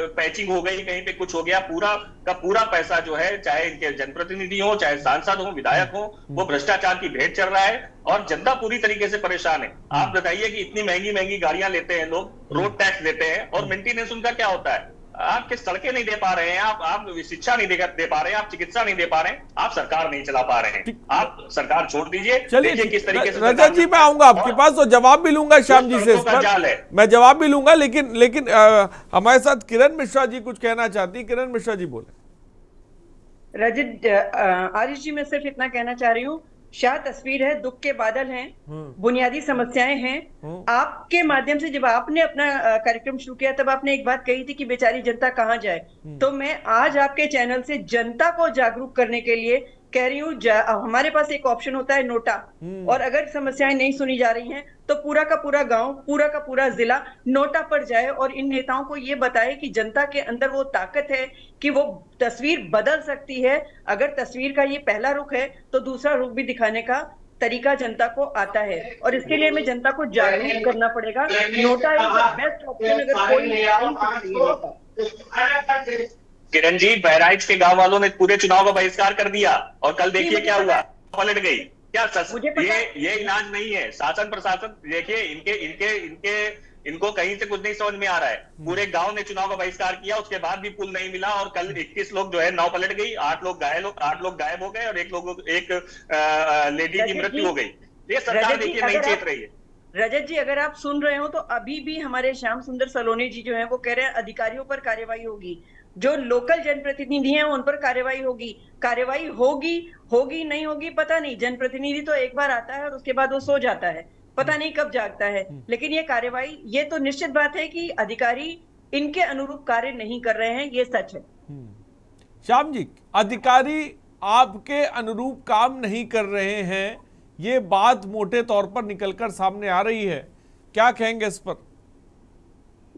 पैचिंग हो गई, कहीं पे कुछ हो गया। पूरा का पूरा पैसा जो है, चाहे इनके जनप्रतिनिधि हो, चाहे सांसद हो, विधायक हो, वो भ्रष्टाचार की भेंट चढ़ रहा है और जनता पूरी तरीके से परेशान है। आप बताइए कि इतनी महंगी महंगी गाड़ियां लेते हैं लोग, रोड टैक्स देते हैं और मेंटेनेंस उनका क्या होता है? आपके सड़कें नहीं दे पा रहे हैं, आप शिक्षा नहीं दे पा रहे हैं, आप चिकित्सा नहीं दे पा रहे हैं, आप सरकार नहीं चला पा रहे हैं। आप सरकार छोड़ दीजिए। चलिए किस तरीके से रजत जी मैं आऊंगा आपके पास तो जवाब भी लूंगा श्याम जी से इस पर, मैं जवाब भी लूंगा। लेकिन हमारे साथ किरण मिश्रा जी कुछ कहना चाहती है। किरण मिश्रा जी बोले। रजत आरिश जी, मैं सिर्फ इतना कहना चाह रही हूँ, शाह तस्वीर है, दुख के बादल हैं, बुनियादी समस्याएं हैं। आपके माध्यम से जब आपने अपना कार्यक्रम शुरू किया तब आपने एक बात कही थी कि बेचारी जनता कहाँ जाए। तो मैं आज आपके चैनल से जनता को जागरूक करने के लिए कह रही हूँ, हमारे पास एक ऑप्शन होता है नोटा, और अगर समस्याएं नहीं सुनी जा रही हैं तो पूरा का पूरा गांव, पूरा का पूरा जिला नोटा पर जाए और इन नेताओं को ये बताए कि जनता के अंदर वो ताकत है कि वो तस्वीर बदल सकती है। अगर तस्वीर का ये पहला रुख है तो दूसरा रुख भी दिखाने का तरीका जनता को आता है, और इसके लिए हमें जनता को जागरूक करना पड़ेगा। नोटा इज बेस्ट ऑप्शन अगर कोई। किरण जी, बहराइच के गांव वालों ने पूरे चुनाव का बहिष्कार कर दिया और कल देखिए क्या हुआ, पलट गई। क्या ये इलाज नहीं है? शासन प्रशासन देखिए, इनको कहीं से कुछ नहीं समझ में आ रहा है। पूरे गांव ने चुनाव का बहिष्कार किया, उसके बाद भी पुल नहीं मिला और कल 21 लोग जो है नाव पलट गई, 8 लोग गायब हो गए और एक लेडी की मृत्यु हो गई। ये सरकार देखिए नहीं चेत रही है। रजत जी, अगर आप सुन रहे हो तो अभी भी हमारे श्याम सुंदर सलोनी जी जो है वो कह रहे हैं अधिकारियों पर कार्रवाई होगी, जो लोकल जनप्रतिनिधि हैं उन पर कार्रवाई होगी। कार्रवाई होगी नहीं होगी पता नहीं। जनप्रतिनिधि तो एक बार आता है और उसके बाद वो सो जाता है, पता नहीं कब जागता है। लेकिन ये कार्रवाई, ये तो निश्चित बात है कि अधिकारी इनके अनुरूप कार्य नहीं कर रहे हैं, ये सच है। श्याम जी, अधिकारी आपके अनुरूप काम नहीं कर रहे हैं, ये बात मोटे तौर पर निकलकर सामने आ रही है, क्या कहेंगे इस पर?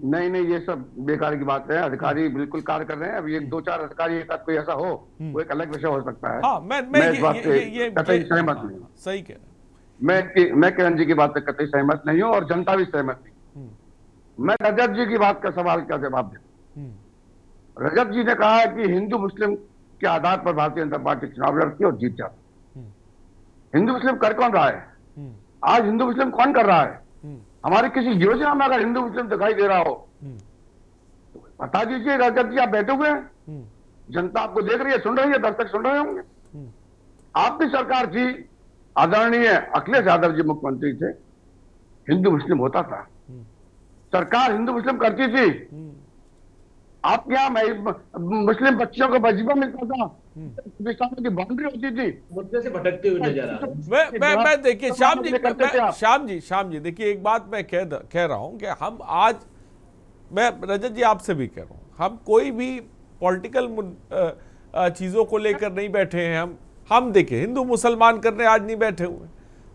नहीं, ये सब बेकार की बात है। अधिकारी बिल्कुल कार्य कर रहे हैं। अब ये 2-4 अधिकारी एक साथ कोई ऐसा हो, वो एक अलग विषय हो सकता है। हाँ, मैं इस बात से कतई सहमत नहीं हूँ। सही कह रहे हैं। मैं किरण जी की बात से कतई सहमत नहीं हूँ और जनता भी सहमत नहीं। मैं रजत जी की बात का सवाल का जवाब दे। रजत जी ने कहा कि हिंदू मुस्लिम के आधार पर भारतीय जनता पार्टी चुनाव लड़ती और जीत जाती। हिंदू मुस्लिम कर कौन रहा है? आज हिंदू मुस्लिम कौन कर रहा है? हमारी किसी योजना में अगर हिंदू मुस्लिम दिखाई दे रहा हो बता दीजिए। रजत जी आप बैठे हुए हैं, जनता आपको देख रही है, सुन रही है, दर्शक सुन रहे होंगे। आपकी सरकार थी, आदरणीय अखिलेश यादव जी मुख्यमंत्री थे, हिंदू मुस्लिम होता था, सरकार हिंदू मुस्लिम करती थी। आपके यहाँ मुस्लिम बच्चियों को वजीफा मिलता था, की बाउंड्री होती थी। मुद्दे से भटकते हुए नजर आ रहे हैं। मैं देखिए श्याम जी देखिए, एक बात मैं कह रहा हूं कि हम आज, मैं रजत जी आपसे भी कह रहा हूं, हम कोई भी पॉलिटिकल चीजों को लेकर नहीं बैठे हैं। हम देखिए हिंदू मुसलमान करने आज नहीं बैठे हुए।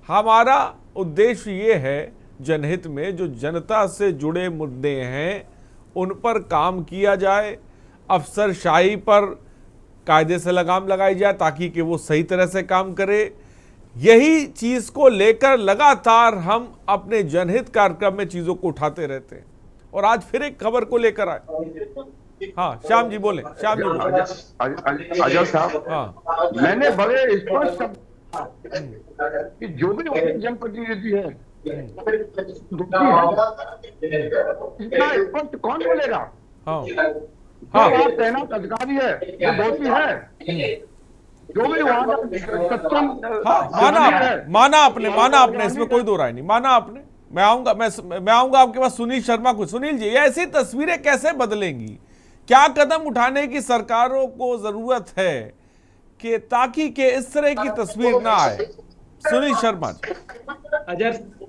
हमारा उद्देश्य ये है जनहित में जो जनता से जुड़े मुद्दे हैं उन पर काम किया जाए, अफसरशाही पर कायदे से लगाम लगाई जाए ताकि कि वो सही तरह से काम करे। यही चीज को लेकर लगातार हम अपने जनहित कार्यक्रम में चीजों को उठाते रहते हैं और आज फिर एक खबर को लेकर आए। हाँ श्याम जी बोले, श्याम जी बोले। अजय साहब, हाँ, मैंने बड़े स्पष्ट कि जो भी जनप्रतिनिधि है इसका स्पष्ट कौन बोलेगा? हाँ हाँ, तैनात अधिकारी है, जो दोषी है, जो भी वहां माना आपने, इसमें कोई दो राय नहीं, माना आपने। मैं आऊंगा आपके पास सुनील शर्मा को। सुनील जी, ऐसी तस्वीरें कैसे बदलेंगी? क्या कदम उठाने की सरकारों को जरूरत है कि ताकि के इस तरह की तस्वीर ना आए? सुनील शर्मा जी।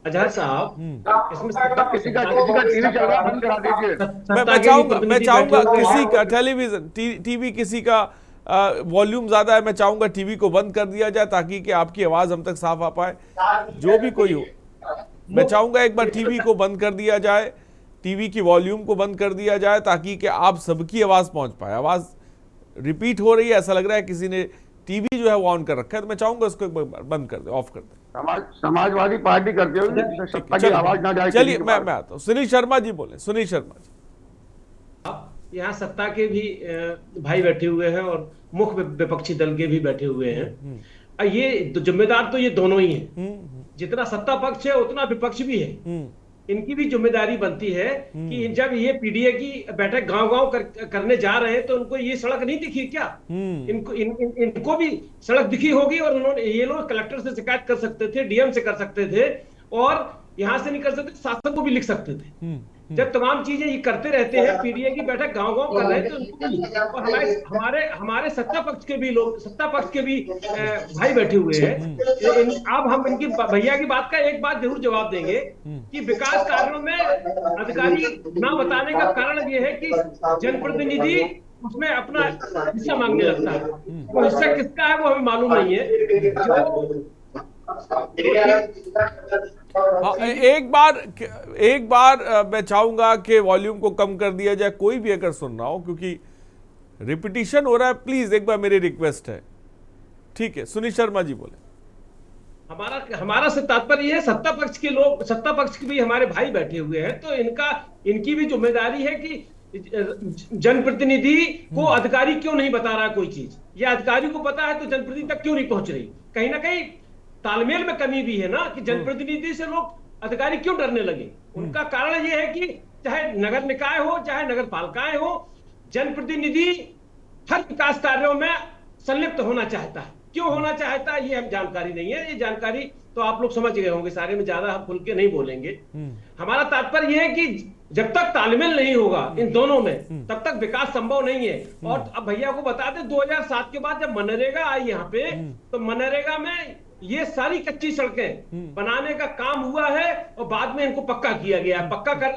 अजहर साहब, किसी का टीवी चल रहा है, बंद करा दीजिए। मैं चाहूंगा किसी का टेलीविजन टीवी किसी का वॉल्यूम ज्यादा है, मैं चाहूंगा टीवी को बंद कर दिया जाए ताकि कि आपकी आवाज हम तक साफ आ पाए। जो भी कोई हो, मैं चाहूंगा एक बार टीवी को बंद कर दिया जाए, टीवी की वॉल्यूम को बंद कर दिया जाए ताकि कि आप सबकी आवाज पहुंच पाए। आवाज रिपीट हो रही है, ऐसा लग रहा है किसी ने टीवी जो है वो ऑन कर रखा है, तो मैं चाहूंगा उसको बंद कर दे, ऑफ कर दे। समाजवादी पार्टी करते हुए सत्ता की आवाज ना जाए। चलिए मैं आता हूँ। सुनील शर्मा जी बोले। सुनील शर्मा जी। यहाँ सत्ता के भी भाई बैठे हुए हैं और मुख्य विपक्षी दल के भी बैठे हुए हैं। ये जिम्मेदार तो ये दोनों ही हैं। जितना सत्ता पक्ष है उतना विपक्ष भी है। इनकी भी जिम्मेदारी बनती है कि जब ये पीडीए की बैठक गांव-गांव करने जा रहे हैं तो उनको ये सड़क नहीं दिखी क्या? इनको भी सड़क दिखी होगी और उन्होंने, ये लोग कलेक्टर से शिकायत कर सकते थे, डीएम से कर सकते थे और यहां से नहीं कर सकते, शासन को भी लिख सकते थे। जब तमाम चीजें ये करते रहते हैं, पीडीए की बैठक गांव-गांव कर रहे हैं, तो और हमारे सत्ता पक्ष के भी लोग, सत्ता पक्ष के भी भाई बैठे हुए हैं। अब हम इनकी भैया की बात का एक बात जरूर जवाब देंगे कि विकास कार्यों में अधिकारी ना बताने का कारण ये है कि जनप्रतिनिधि उसमें अपना हिस्सा मांगने लगता है। वो हिस्सा किसका है वो हमें मालूम नहीं है। एक बार मैं चाहूंगा कि वॉल्यूम को कम कर दिया जाए, कोई भी अगर सुन रहा हो, क्योंकि रिपीटिशन हो रहा है। प्लीज एक बार मेरी रिक्वेस्ट है। ठीक है, सुनील शर्मा जी बोले। हमारा से तात्पर्य है सत्ता पक्ष के लोग, सत्ता पक्ष के भी हमारे भाई बैठे हुए हैं, तो इनकी भी जिम्मेदारी है कि जनप्रतिनिधि को अधिकारी क्यों नहीं बता रहा कोई चीज, या अधिकारी को पता है तो जनप्रतिनिधि तक क्यों नहीं पहुंच रही। कहीं ना कहीं तालमेल में कमी भी है ना, कि जनप्रतिनिधि से लोग अधिकारी क्यों डरने लगे। उनका कारण यह है कि चाहे नगर निकाय हो चाहे नगर पालिकाएं हो, जनप्रतिनिधि हर विकास कार्यों में संलिप्त होना चाहता है। क्यों होना चाहता है ये हम जानकारी नहीं है, ये जानकारी तो आप लोग समझ गए होंगे सारे में, ज्यादा हम खुल के नहीं बोलेंगे। हमारा तात्पर्य यह है कि जब तक तालमेल नहीं होगा इन दोनों में तब तक विकास संभव नहीं है। और अब भैया को बता दें 2007 के बाद जब मनरेगा आई यहाँ पे, तो मनरेगा में ये सारी कच्ची सड़कें बनाने का काम हुआ है और बाद में इनको पक्का किया गया। पक्का कर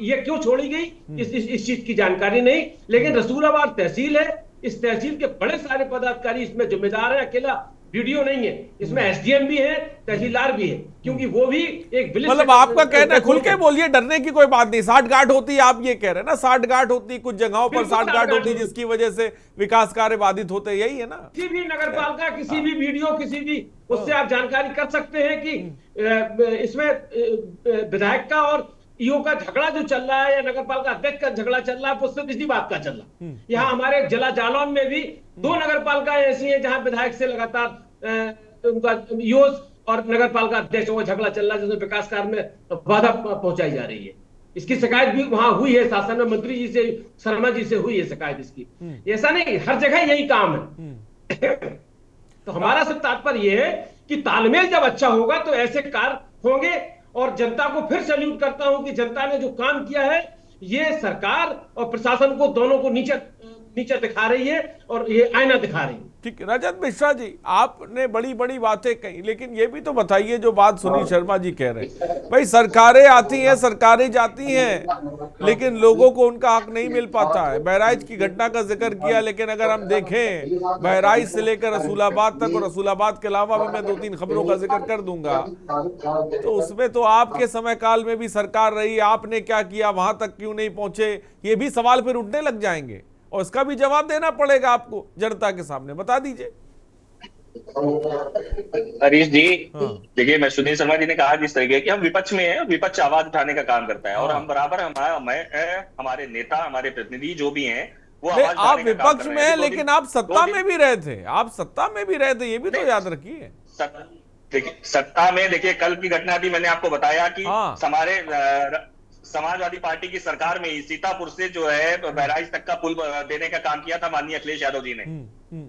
ये क्यों छोड़ी गई इस चीज की जानकारी नहीं, लेकिन रसूलाबाद तहसील है, इस तहसील के बड़े सारे पदाधिकारी इसमें जिम्मेदार है, अकेला वीडियो नहीं है, इसमें एसडीएम भी है, तहसीलदार भी है, क्योंकि वो भी एक मतलब आपका कहना है, खुल के बोलिए, डरने की कोई बात नहीं। साठगांठ होती है, आप ये कह रहे हैं ना, साठगांठ होती, कुछ जगहों पर साठगांठ होती है जिसकी वजह से विकास कार्य बाधित होते, यही है ना। किसी भी नगर पालिका, किसी भी वीडियो, किसी भी उससे आप जानकारी कर सकते हैं कि इसमें विधायक का और ईओ का झगड़ा जो चल रहा है या नगर पालिका अध्यक्ष का झगड़ा चल रहा है, वो सिर्फ इसी बात का चल रहा है। यहाँ हमारे जिला जालौन में भी 2 नगर पालिकाएं ऐसी हैं जहां विधायक से लगातार उनका ईओ और नगर पालिका अध्यक्ष को झगड़ा चल रहा है, जिसमें विकास कार्य में बाधा पहुंचाई जा रही है। इसकी शिकायत भी वहां हुई है, शासन में मंत्री जी से, शर्मा जी से हुई है शिकायत इसकी। ऐसा नहीं हर जगह यही काम है। तो हमारा सिर्फ तात्पर्य यह है कि तालमेल जब अच्छा होगा तो ऐसे कार्य होंगे। और जनता को फिर सैल्यूट करता हूं कि जनता ने जो काम किया है, ये सरकार और प्रशासन को दोनों को नीचे दिखा रही है और ये आईना दिखा रही है। ठीक है रजत मिश्रा जी, आपने बड़ी बड़ी बातें कही, लेकिन ये भी तो बताइए जो बात सुनील शर्मा जी कह रहे हैं, भाई सरकारें आती हैं, सरकारें जाती हैं, लेकिन लोगों को उनका हक नहीं मिल पाता है। बहराइच की घटना का जिक्र किया, लेकिन अगर हम देखें बहराइच से लेकर रसूलाबाद तक, और रसूलाबाद के अलावा भी मैं 2-3 खबरों का जिक्र कर दूंगा, तो उसमें तो आपके समय काल में भी सरकार रही, आपने क्या किया, वहां तक क्यों नहीं पहुंचे, ये भी सवाल फिर उठने लग जाएंगे और इसका भी जवाब देना पड़ेगा आपको जनता के सामने। बता दीजिए। हरीश जी, देखिए मैं सुनील शर्मा जी ने कहा जिस तरीके की हम विपक्ष में है, विपक्ष आवाज उठाने का काम करता है और हम बराबर हमारे नेता, हमारे प्रतिनिधि जो भी हैं वो आवाज आप विपक्ष में हैं, लेकिन आप सत्ता में भी रहे थे, आप सत्ता में भी रहे थे, ये भी तो याद रखिए। देखिए सत्ता में, देखिए कल की घटना भी मैंने आपको बताया कि हमारे समाजवादी पार्टी की सरकार में ही सीतापुर से जो है बहराइच तक का पुल देने का काम किया था माननीय अखिलेश यादव जी ने,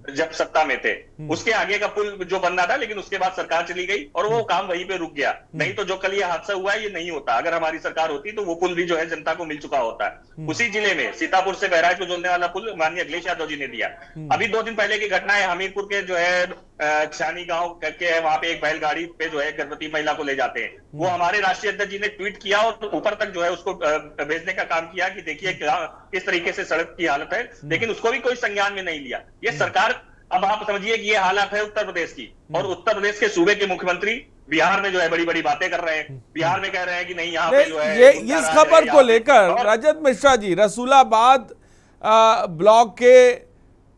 जब सत्ता में थे। उसके आगे का पुल जो बनना था, लेकिन उसके बाद सरकार चली गई और वो काम वहीं पे रुक गया। नहीं तो जो कल ये हादसा हुआ है ये नहीं होता। अगर हमारी सरकार होती तो वो पुल भी जो है जनता को मिल चुका होता है। उसी जिले में सीतापुर से बहराइच को जोड़ने वाला पुल माननीय अखिलेश यादव जी ने दिया। अभी 2 दिन पहले की घटना है, हमीरपुर के जो है छानी गांव करके है, वहां पे एक बैलगाड़ी पे जो है गर्भवती महिला को ले जाते हैं। वो हमारे राष्ट्रीय अध्यक्ष जी ने ट्वीट किया और ऊपर तक जो है उसको भेजने का काम किया कि देखिए किस तरीके से सड़क की हालत है, लेकिन उसको भी कोई संज्ञान में नहीं लिया। ये सरकार, अब आप समझिए कि ये हालत है उत्तर प्रदेश की, और उत्तर प्रदेश के सूबे के मुख्यमंत्री बिहार में जो है बड़ी बड़ी बातें कर रहे हैं। बिहार में कह रहे हैं कि नहीं यहाँ पे जो है ये इस खबर को लेकर रजत मिश्रा जी, रसूलाबाद ब्लॉक के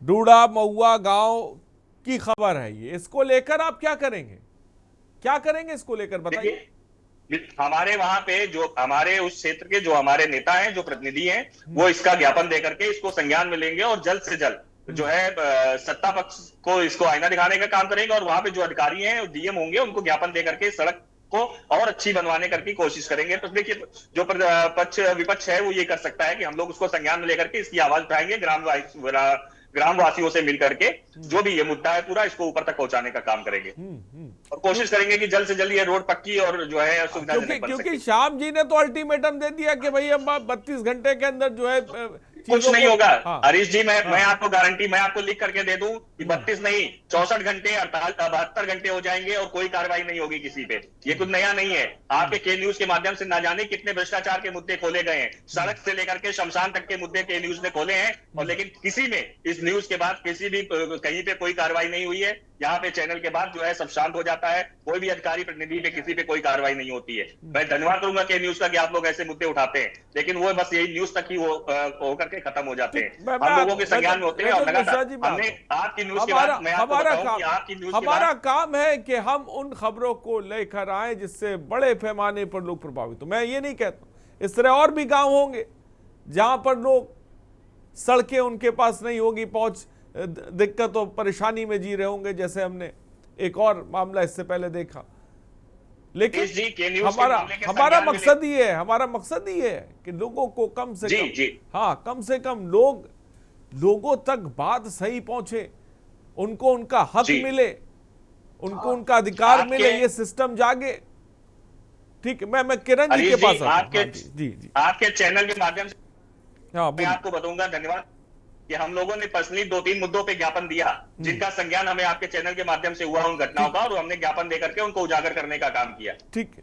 डूडा महुआ गांव की खबर है ये, इसको लेकर आप क्या करेंगे, क्या करेंगे इसको लेकर बताइए। हमारे वहां पे जो हमारे उस क्षेत्र के जो हमारे नेता हैं, जो प्रतिनिधि हैं, वो इसका ज्ञापन देकर के इसको संज्ञान में लेंगे और जल्द से जल्द जो है सत्ता पक्ष को इसको आईना दिखाने का काम करेंगे और वहां पे जो अधिकारी हैं, डीएम होंगे, उनको ज्ञापन देकर के सड़क को और अच्छी बनवाने करके कोशिश करेंगे। तो देखिए जो विपक्ष है वो ये कर सकता है कि हम लोग उसको संज्ञान में लेकर के इसकी आवाज उठाएंगे, ग्रामवासियों से मिलकर के जो भी ये मुद्दा है पूरा इसको ऊपर तक पहुंचाने का काम करेंगे और कोशिश करेंगे कि जल्द से जल्द ये रोड पक्की और जो है सुविधाजनक बन सके। क्योंकि श्याम जी ने तो अल्टीमेटम दे दिया कि भाई हम 32 घंटे के अंदर जो है कुछ नहीं होगा। हरीश जी, मैं आपको गारंटी, मैं आपको लिख करके दे दूं कि 32 नहीं 64 घंटे 72 घंटे हो जाएंगे और कोई कार्रवाई नहीं होगी किसी पे। ये कुछ नया नहीं है। आपके के न्यूज के माध्यम से ना जाने कितने भ्रष्टाचार के मुद्दे खोले गए हैं, सड़क से लेकर के शमशान तक के मुद्दे के न्यूज ने खोले हैं, और लेकिन किसी में इस न्यूज के बाद किसी भी कहीं पे कोई कार्रवाई नहीं हुई है। यहाँ पे चैनल के बाद जो है सब शांत हो जाता है, कोई भी अधिकारी प्रतिनिधि पे किसी पे कोई कार्रवाई नहीं होती है। मैं धन्यवाद करूंगा के न्यूज का कि आप लोग ऐसे मुद्दे उठाते हैं, लेकिन वो बस यही न्यूज तक ही हो करके खत्म हो जाते हैं। हम लोगों के संज्ञान में होते हैं और लगातार हमने आपकी न्यूज के बाद मैं आपको बताऊं कि आपकी न्यूज हमारा काम है कि हम उन खबरों को लेकर आए जिससे बड़े पैमाने पर लोग प्रभावित हो। मैं ये नहीं कहता, इस तरह और भी गांव होंगे जहां पर लोग सड़कें उनके पास नहीं होगी, पहुंच दिक्कत और परेशानी में जी रहे होंगे, जैसे हमने एक और मामला इससे पहले देखा। लेकिन हमारा मकसद ये है, हमारा मकसद ये है कि लोगों को कम से कम, हाँ कम से कम लोगों तक बात सही पहुंचे, उनको उनका हक मिले, उनको उनका अधिकार मिले, ये सिस्टम जागे। ठीक है, मैं किरण जी के पास आता हूं। जी आपके चैनल के माध्यम से मैं आपको बताऊंगा, धन्यवाद कि हम लोगों ने पर्सनली 2-3 मुद्दों पे ज्ञापन दिया जिनका संज्ञान हमें आपके चैनल के माध्यम से हुआ उन घटनाओं का, और हमने ज्ञापन देकर के उनको उजागर करने का काम किया। ठीक है,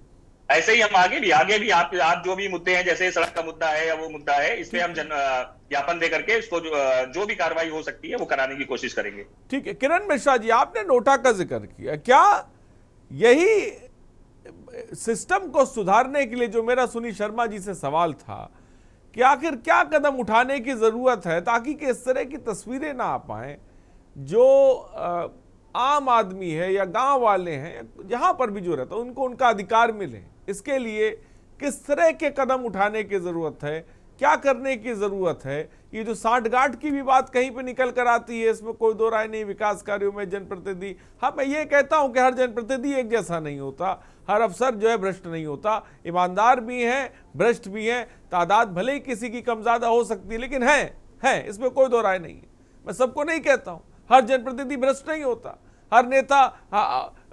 ऐसे ही हम आगे भी आप जो भी मुद्दे हैं, जैसे सड़क का मुद्दा है या वो मुद्दा है, इस पे हम ज्ञापन देकर के इसको जो भी कार्रवाई हो सकती है वो कराने की कोशिश करेंगे। ठीक है, किरण मिश्रा जी, आपने नोटा का जिक्र किया, क्या यही सिस्टम को सुधारने के लिए जो मेरा सुनील शर्मा जी से सवाल था कि आखिर क्या कदम उठाने की जरूरत है ताकि कि इस तरह की तस्वीरें ना आ पाए, जो आम आदमी है या गांव वाले हैं, जहां पर भी जो रहता है, उनको उनका अधिकार मिले, इसके लिए किस तरह के कदम उठाने की जरूरत है क्या करने की जरूरत है। ये जो सांठगांठ की भी बात कहीं पे निकल कर आती है, इसमें कोई दो राय नहीं। विकास कार्यों में जनप्रतिनिधि, हाँ मैं ये कहता हूं कि हर जनप्रतिनिधि एक जैसा नहीं होता, हर अफसर जो है भ्रष्ट नहीं होता, ईमानदार भी हैं, भ्रष्ट भी हैं। तादाद भले ही किसी की कम ज्यादा हो सकती है, लेकिन है, इसमें कोई दो राय नहीं है। मैं सबको नहीं कहता हूं, हर जनप्रतिनिधि भ्रष्ट नहीं होता, हर नेता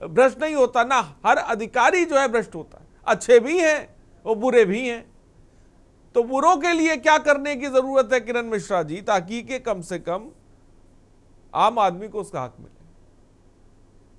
भ्रष्ट नहीं होता ना, हर अधिकारी जो है भ्रष्ट होता है। अच्छे भी हैं और बुरे भी हैं। तो बुरों के लिए क्या करने की जरूरत है किरण मिश्रा जी, ताकि के कम से कम आम आदमी को उसका हक मिले?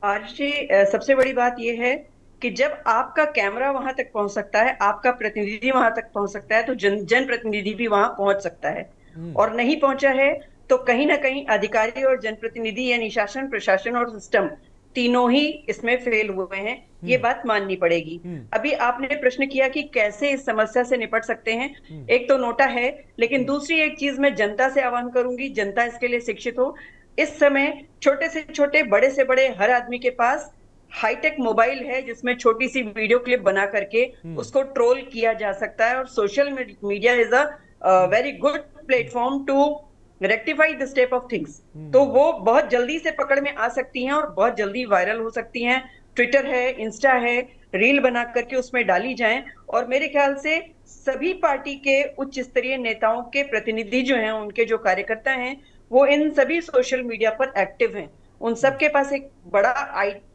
आरजे, सबसे बड़ी बात यह है कि जब आपका कैमरा वहां तक पहुंच सकता है, आपका प्रतिनिधि वहां तक पहुंच सकता है, तो जनप्रतिनिधि भी वहां पहुंच सकता है। और नहीं पहुंचा है तो कहीं ना कहीं अधिकारी और जनप्रतिनिधि यानी शासन, प्रशासन और सिस्टम तीनों ही इसमें फेल हुए हैं। ये बात माननी पड़ेगी। अभी आपने प्रश्न किया कि कैसे इस समस्या से निपट सकते हैं। एक तो नोटा है, लेकिन दूसरी एक चीज मैं जनता से आह्वान करूंगी, जनता इसके लिए शिक्षित हो। इस समय छोटे से छोटे, बड़े से बड़े हर आदमी के पास हाईटेक मोबाइल है, जिसमें छोटी सी वीडियो क्लिप बना करके उसको ट्रोल किया जा सकता है। और social media is a very good platform to rectify the step of things. तो वो बहुत जल्दी से पकड़ में आ सकती हैं और बहुत जल्दी वायरल हो सकती हैं। ट्विटर है, इंस्टा है, रील बना करके उसमें डाली जाएं। और मेरे ख्याल से सभी पार्टी के उच्च स्तरीय नेताओं के प्रतिनिधि जो हैं, उनके जो कार्यकर्ता हैं, वो इन सभी सोशल मीडिया पर एक्टिव हैं। उन सबके पास एक बड़ा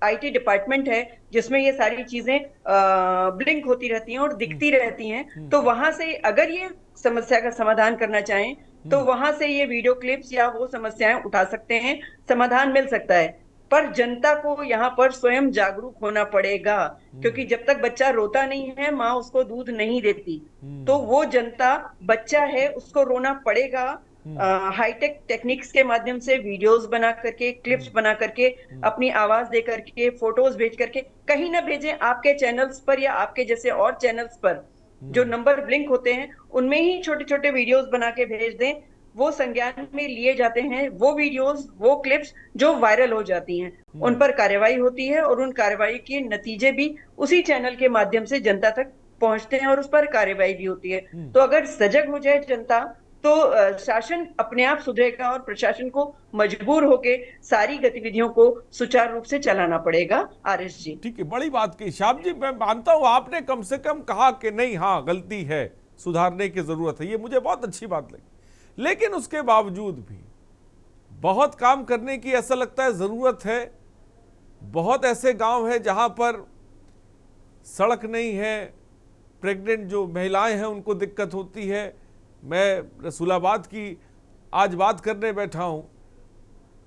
आईटी डिपार्टमेंट है, जिसमें ये सारी चीजें ब्लिंक होती रहती हैं और दिखती रहती हैं। तो वहां से अगर ये समस्या का समाधान करना चाहें तो वहां से ये वीडियो क्लिप्स या वो समस्याएं उठा सकते हैं, समाधान मिल सकता है। पर जनता को यहाँ पर स्वयं जागरूक होना पड़ेगा, क्योंकि जब तक बच्चा रोता नहीं है, माँ उसको दूध नहीं देती। तो वो जनता, बच्चा है, उसको रोना पड़ेगा। हाईटेक टेक्निक्स के माध्यम से वीडियोस बना करके, क्लिप्स बना करके, अपनी आवाज दे करके, फोटोज भेज करके, कहीं ना भेजें आपके चैनल्स पर या आपके जैसे और चैनल्स पर जो नंबर ब्लिंक होते हैं, उनमें ही छोटे छोटे वीडियोस बना के भेज दें। वो संज्ञान में लिए जाते हैं। वो वीडियोस, वो क्लिप्स जो वायरल हो जाती हैं, उन पर कार्रवाई होती है और उन कार्रवाई के नतीजे भी उसी चैनल के माध्यम से जनता तक पहुंचते हैं और उस पर कार्रवाई भी होती है। तो अगर सजग हो जाए जनता, तो शासन अपने आप सुधरेगा और प्रशासन को मजबूर होके सारी गतिविधियों को सुचारू रूप से चलाना पड़ेगा। आरएस जी, ठीक है, बड़ी बात की श्याम जी। मैं मानता हूं आपने कम से कम कहा कि नहीं, हाँ गलती है, सुधारने की जरूरत है, ये मुझे बहुत अच्छी बात लगी। लेकिन उसके बावजूद भी बहुत काम करने की ऐसा लगता है जरूरत है। बहुत ऐसे गांव हैं जहां पर सड़क नहीं है, प्रेग्नेंट जो महिलाएं हैं उनको दिक्कत होती है। मैं रसूलाबाद की आज बात करने बैठा हूं,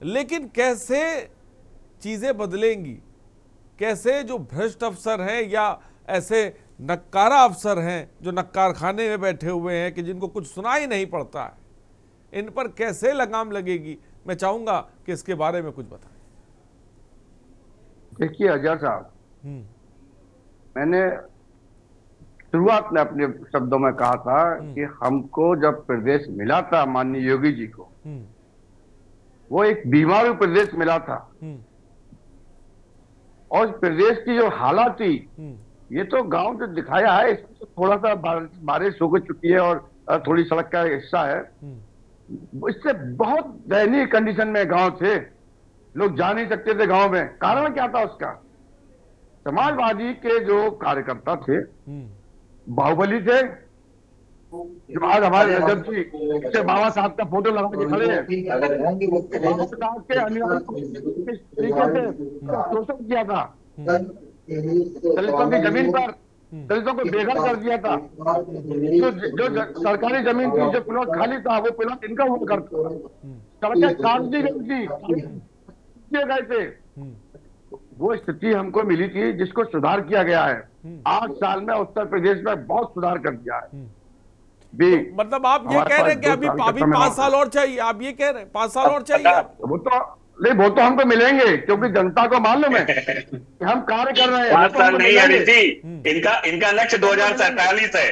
लेकिन कैसे चीजें बदलेंगी, कैसे जो भ्रष्ट अफसर हैं या ऐसे नक्कारा अफसर हैं जो नक्कार खाने में बैठे हुए हैं कि जिनको कुछ सुनाई नहीं पड़ता है, इन पर कैसे लगाम लगेगी, मैं चाहूंगा कि इसके बारे में कुछ बताएं। देखिए अजय साहब, मैंने शुरुआत में अपने शब्दों में कहा था कि हमको जब प्रदेश मिला था माननीय योगी जी को, वो एक बीमारू प्रदेश मिला था। और प्रदेश की जो हालत थी, ये तो गांव जो दिखाया है, इसमें तो थोड़ा सा बारिश हो चुकी है और थोड़ी सड़क का हिस्सा है। इससे बहुत दयनीय कंडीशन में गांव थे, लोग जा नहीं सकते थे गांव में। कारण क्या था उसका? समाजवादी के जो कार्यकर्ता थे, बाहुबली थे, जो आज हमारे नजर से बाबा साहब का फोटो लगा के खड़े हैं, बाबा साहब के अनुयायी किस तरीके से शोषण किया था, दलितों की जमीन पर दलितों को बेघर कर दिया था। जो सरकारी जमीन थी, जो प्लॉट खाली था, वो प्लॉट इनका हुआ करता, सड़कें काट दी गई थी। वो स्थिति हमको मिली थी जिसको सुधार किया गया है। 8 साल में उत्तर प्रदेश में बहुत सुधार कर दिया है। तो मतलब आप ये कह रहे हैं कि अभी 5 साल और चाहिए? आप ये कह रहे हैं 5 साल और चाहिए? वो तो नहीं, वो तो हमको मिलेंगे क्योंकि जनता को मालूम है कि हम कार्य कर रहे हैं। 5 साल नहीं अनिल जी, इनका लक्ष्य 2047 है,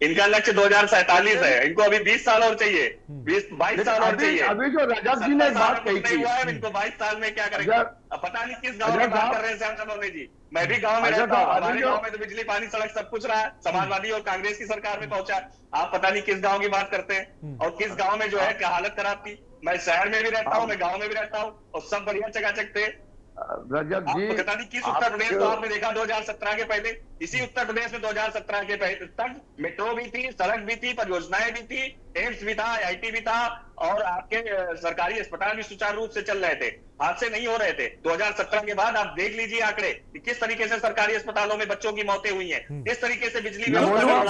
इनका लक्ष्य 2047 है, इनको अभी 20 साल और चाहिए, 22 साल और चाहिए। अभी जो रजत जी ने बात कही थी, इनको 22 साल में क्या करेंगे, पता नहीं किस गाँव में बात कर रहे हैं श्याम सलोने जी। मैं भी गाँव में रहता हूँ, हमारे गाँव में तो बिजली पानी सड़क सब कुछ रहा है, समाजवादी और कांग्रेस की सरकार में पहुंचा। आप पता नहीं किस गाँव की बात करते हैं और किस गाँव में जो है क्या हालत खराब थी। मैं शहर में भी रहता हूँ, मैं गांव में भी रहता हूँ और सब बढ़िया चकाचक थे। रजत जी, पता नहीं किस उत्तर प्रदेश को आपने देखा 2017 के पहले, इसी उत्तर प्रदेश में 2017 के पहले तक मेट्रो भी थी, सड़क भी थी, परियोजनाएं भी थी, एम्स भी था, IIT भी था और आपके सरकारी अस्पताल भी सुचारू रूप से चल रहे थे, हादसे नहीं हो रहे थे। 2017 के बाद आप देख लीजिए आंकड़े कि किस तरीके से सरकारी अस्पतालों में बच्चों की मौतें हुई है, किस तरीके से बिजली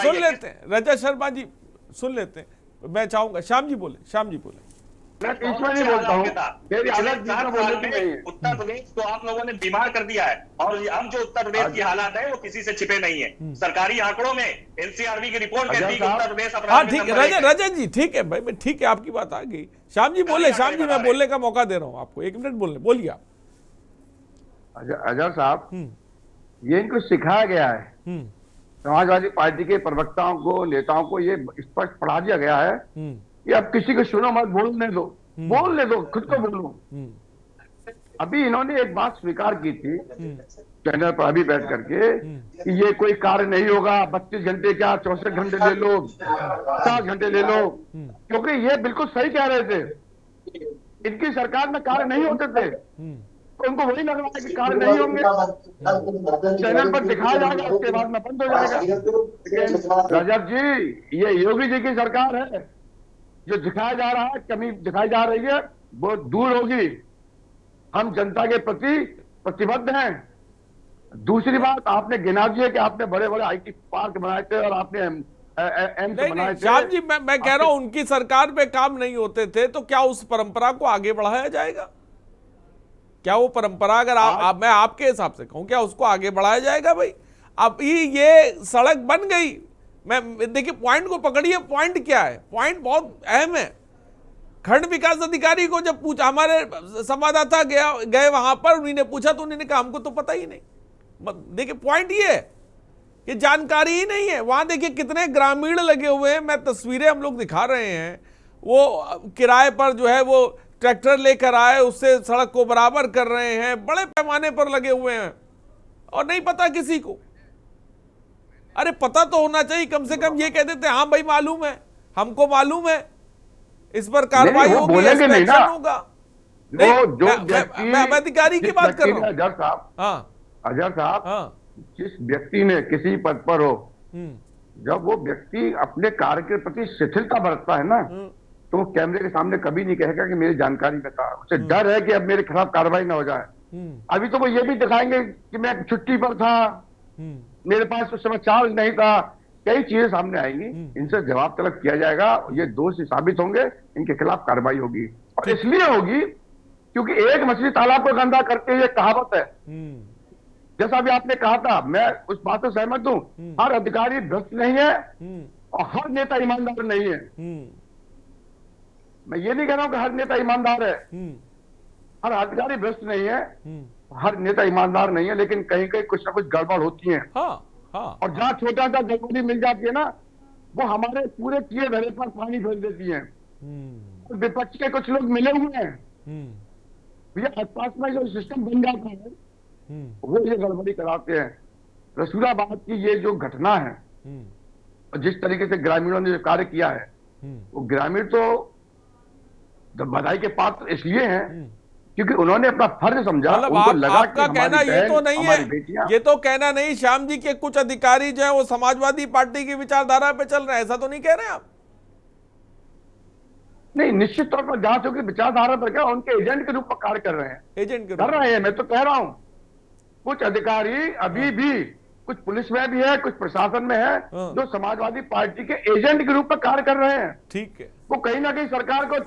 सुन लेते हैं रजत शर्मा जी, सुन लेते हैं। मैं चाहूंगा श्याम जी बोले। मैं बीच में नहीं बोलता हूँ, मेरी हालत उत्तर प्रदेश को आप लोगों ने बीमार कर दिया है और हम जो उत्तर प्रदेश की हालात है वो किसी से छिपे नहीं है। सरकारी आंकड़ों में NCRB की रिपोर्ट कहती है कि उत्तर प्रदेश अपराध ठीक है रजत जी, ठीक है भाई, ठीक है, आपकी बात आ गई। श्याम जी बोले, श्याम जी मैं बोलने का मौका दे रहा हूँ आपको, 1 मिनट बोलिए आप। अजहर साहब, ये इनको सिखाया गया है, समाजवादी पार्टी के प्रवक्ताओं को, नेताओं को ये स्पष्ट पढ़ा दिया गया है कि अब किसी को सुनो मत, बोलने दो, खुद को बोलो। अभी इन्होंने एक बात स्वीकार की थी चैनल पर अभी बैठ करके कि ये कोई कार्य नहीं होगा, 32 घंटे क्या 64 घंटे ले लो, 50 घंटे ले लो, क्योंकि ये बिल्कुल सही कह रहे थे। इनकी सरकार में कार्य नहीं होते थे तो उनको वही लग रहा है कि कार्य नहीं होंगे, चैनल पर दिखाया जाएगा, उसके बाद में बंद हो जाएगा। लेकिन रजत जी, ये योगी जी की सरकार है, जो दिखाया जा रहा है, कमी दिखाई जा रही है, वो दूर होगी। हम जनता के प्रति प्रतिबद्ध हैं। दूसरी बात, आपने गिना दिया कि आपने बड़े बड़े IT पार्क बनाए थे और आपने एम्स बनाए थे। श्याम जी, मैं कह रहा हूं उनकी सरकार में काम नहीं होते थे तो क्या उस परंपरा को आगे बढ़ाया जाएगा? क्या वो परंपरा, अगर मैं आपके हिसाब से कहूं, क्या उसको आगे बढ़ाया जाएगा? भाई अब ये सड़क बन गई, मैं देखिए पॉइंट को पकड़िए, पॉइंट क्या है, पॉइंट बहुत अहम है। खंड विकास अधिकारी को जब पूछा, हमारे संवाददाता गए वहां पर, उन्होंने पूछा तो उन्होंने कहा हमको तो पता ही नहीं। देखिए पॉइंट ये है कि जानकारी ही नहीं है। वहां देखिए कितने ग्रामीण लगे हुए हैं, मैं तस्वीरें हम लोग दिखा रहे हैं, वो किराए पर जो है वो ट्रैक्टर लेकर आए, उससे सड़क को बराबर कर रहे हैं, बड़े पैमाने पर लगे हुए हैं और नहीं पता किसी को। अरे पता तो होना चाहिए, कम से कम ये कह देते हाँ भाई मालूम है, हमको मालूम है, इस पर कार्रवाई होगी, एक्शन होगा। मैं अधिकारी की बात कर रहा हूँ। अजहर साहब, जिस व्यक्ति ने किसी पद पर हो, जब वो व्यक्ति अपने कार्य के प्रति शिथिलता बरतता है ना, तो वो कैमरे के सामने कभी नहीं कहेगा कि मेरी जानकारी में था। उसे डर है कि अब मेरे खिलाफ कार्रवाई ना हो जाए। अभी तो वो ये भी दिखाएंगे कि मैं छुट्टी पर था, मेरे पास उस समय चार्ज नहीं था, कई चीजें सामने आएंगी, इनसे जवाब तलब किया जाएगा, ये दोषी साबित होंगे, इनके खिलाफ कार्रवाई होगी। और इसलिए होगी क्योंकि एक मछली तालाब को गंदा करते हुए कहावत है, जैसा भी आपने कहा था, मैं उस बात से सहमत हूं। हर अधिकारी भ्रष्ट नहीं है और हर नेता ईमानदार नहीं है। मैं ये नहीं कह रहा हूं कि हर नेता ईमानदार है, हर अधिकारी भ्रष्ट नहीं है, हर नेता ईमानदार नहीं है, लेकिन कहीं कहीं कुछ ना कुछ गड़बड़ होती है। और जहां छोटा सा गड़बड़ी मिल जाती है ना, वो हमारे पूरे किए धरे पर पानी फेर देती है। विपक्ष के कुछ लोग मिले हुए हैं, ये आसपास में जो सिस्टम बन जाता है वो ये गड़बड़ी कराते हैं। रसूलाबाद की ये जो घटना है, जिस तरीके से ग्रामीणों ने जो कार्य किया है, वो ग्रामीण तो बधाई के पात्र इसलिए हैं क्योंकि उन्होंने अपना फर्ज समझा। उनको लगा आपका कहना ये तो नहीं है, ये तो कहना नहीं श्याम जी के कुछ अधिकारी जो है वो समाजवादी पार्टी की विचारधारा पे चल रहे हैं, ऐसा तो नहीं कह रहे आप? नहीं, निश्चित तौर पर जहां चूंकि विचारधारा पर क्या, उनके एजेंट के रूप में कार्य कर रहे हैं, एजेंट कर रहे हैं। मैं तो कह रहा हूं कुछ अधिकारी अभी भी, कुछ पुलिस में भी है, कुछ प्रशासन में है, जो समाजवादी पार्टी के एजेंट के रूप में कार्य कर रहे हैं। ठीक है, वो कहीं ना कहीं सरकार को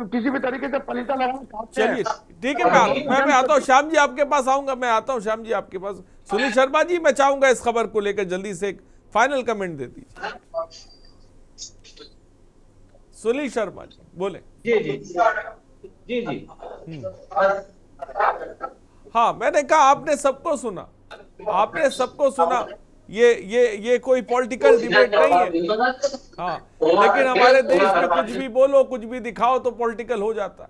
किसी भी तरीके से पलीता लगाना। चलिए ठीक है, मैं आता हूँ श्याम जी आपके पास आऊंगा, मैं आता हूँ श्याम जी आपके पास। सुनील शर्मा जी, मैं चाहूंगा इस खबर को लेकर जल्दी से एक फाइनल कमेंट दे दीजिए। सुनील शर्मा जी बोले। जी, जी जी। हाँ, मैंने कहा आपने सबको सुना, आपने सबको सुना। ये कोई पॉलिटिकल डिबेट नहीं है। हाँ, लेकिन हमारे देश में कुछ भी बोलो, कुछ भी दिखाओ तो पॉलिटिकल हो जाता है।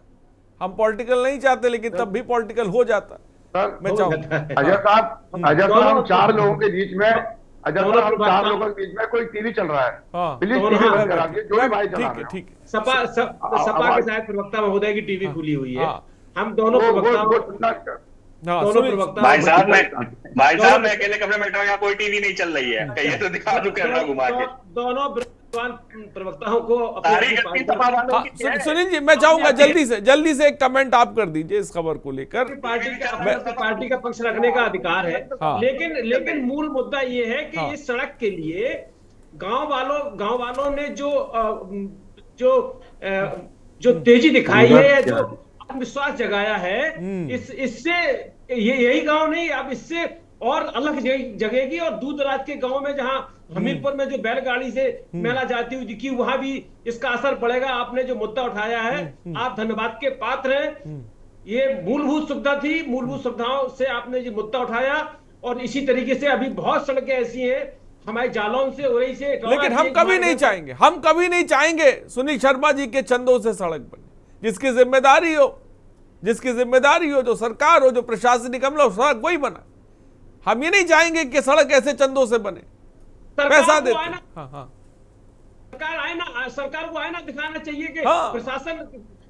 हम पॉलिटिकल नहीं चाहते, लेकिन तब भी पॉलिटिकल हो जाता है। मैं चाहूंगा अजय साहब, हम 4 लोगों के बीच में, अजय साहब हम 4 लोगों के बीच में कोई टीवी चल रहा है, प्लीज टीवी बंद करा दीजिए, जो भी भाई चला रहे हैं। ठीक है। सपा के शायद प्रवक्ता महोदय की टीवी खुली हुई है। हम दोनों प्रवक्ता, भाई साहब मैं अकेले कमरे में बैठा हूं, यहाँ कोई टीवी नहीं चल रही है, कहिए तो दिखा दूं कैमरा घुमा के। दोनों प्रवक्ताओं को सुनील जी, मैं चाहूंगा जल्दी से एक कमेंट आप कर दीजिए इस खबर को लेकर। पार्टी का पक्ष रखने का अधिकार है, लेकिन मूल मुद्दा ये है कि इस सड़क के लिए गांव वालों ने जो तेजी दिखाई है, जो विश्वास जगाया है, इससे यही गांव नहीं, अब इससे और अलग जगेगी। और दूर दराज के गांव में, जहां हमीरपुर में जो बैलगाड़ी से मेला जाती हुई दिखी, वहां भी इसका असर पड़ेगा। आपने जो मुद्दा उठाया है, आप धन्यवाद के पात्र हैं। ये मूलभूत सुविधा थी, मूलभूत सुविधाओं से आपने ये मुद्दा उठाया। और इसी तरीके से अभी बहुत सड़कें ऐसी हैं हमारे जालौन से, उरई से, लेकिन हम कभी नहीं चाहेंगे सुनील शर्मा जी के चंदों से सड़क बने। जिसकी जिम्मेदारी हो, जो सरकार हो, जो प्रशासनिक अमला हो, सड़क वही बना। हम ये नहीं चाहेंगे कि सड़क ऐसे चंदों से बने, पैसा देते। सरकार को आईना दिखाना चाहिए कि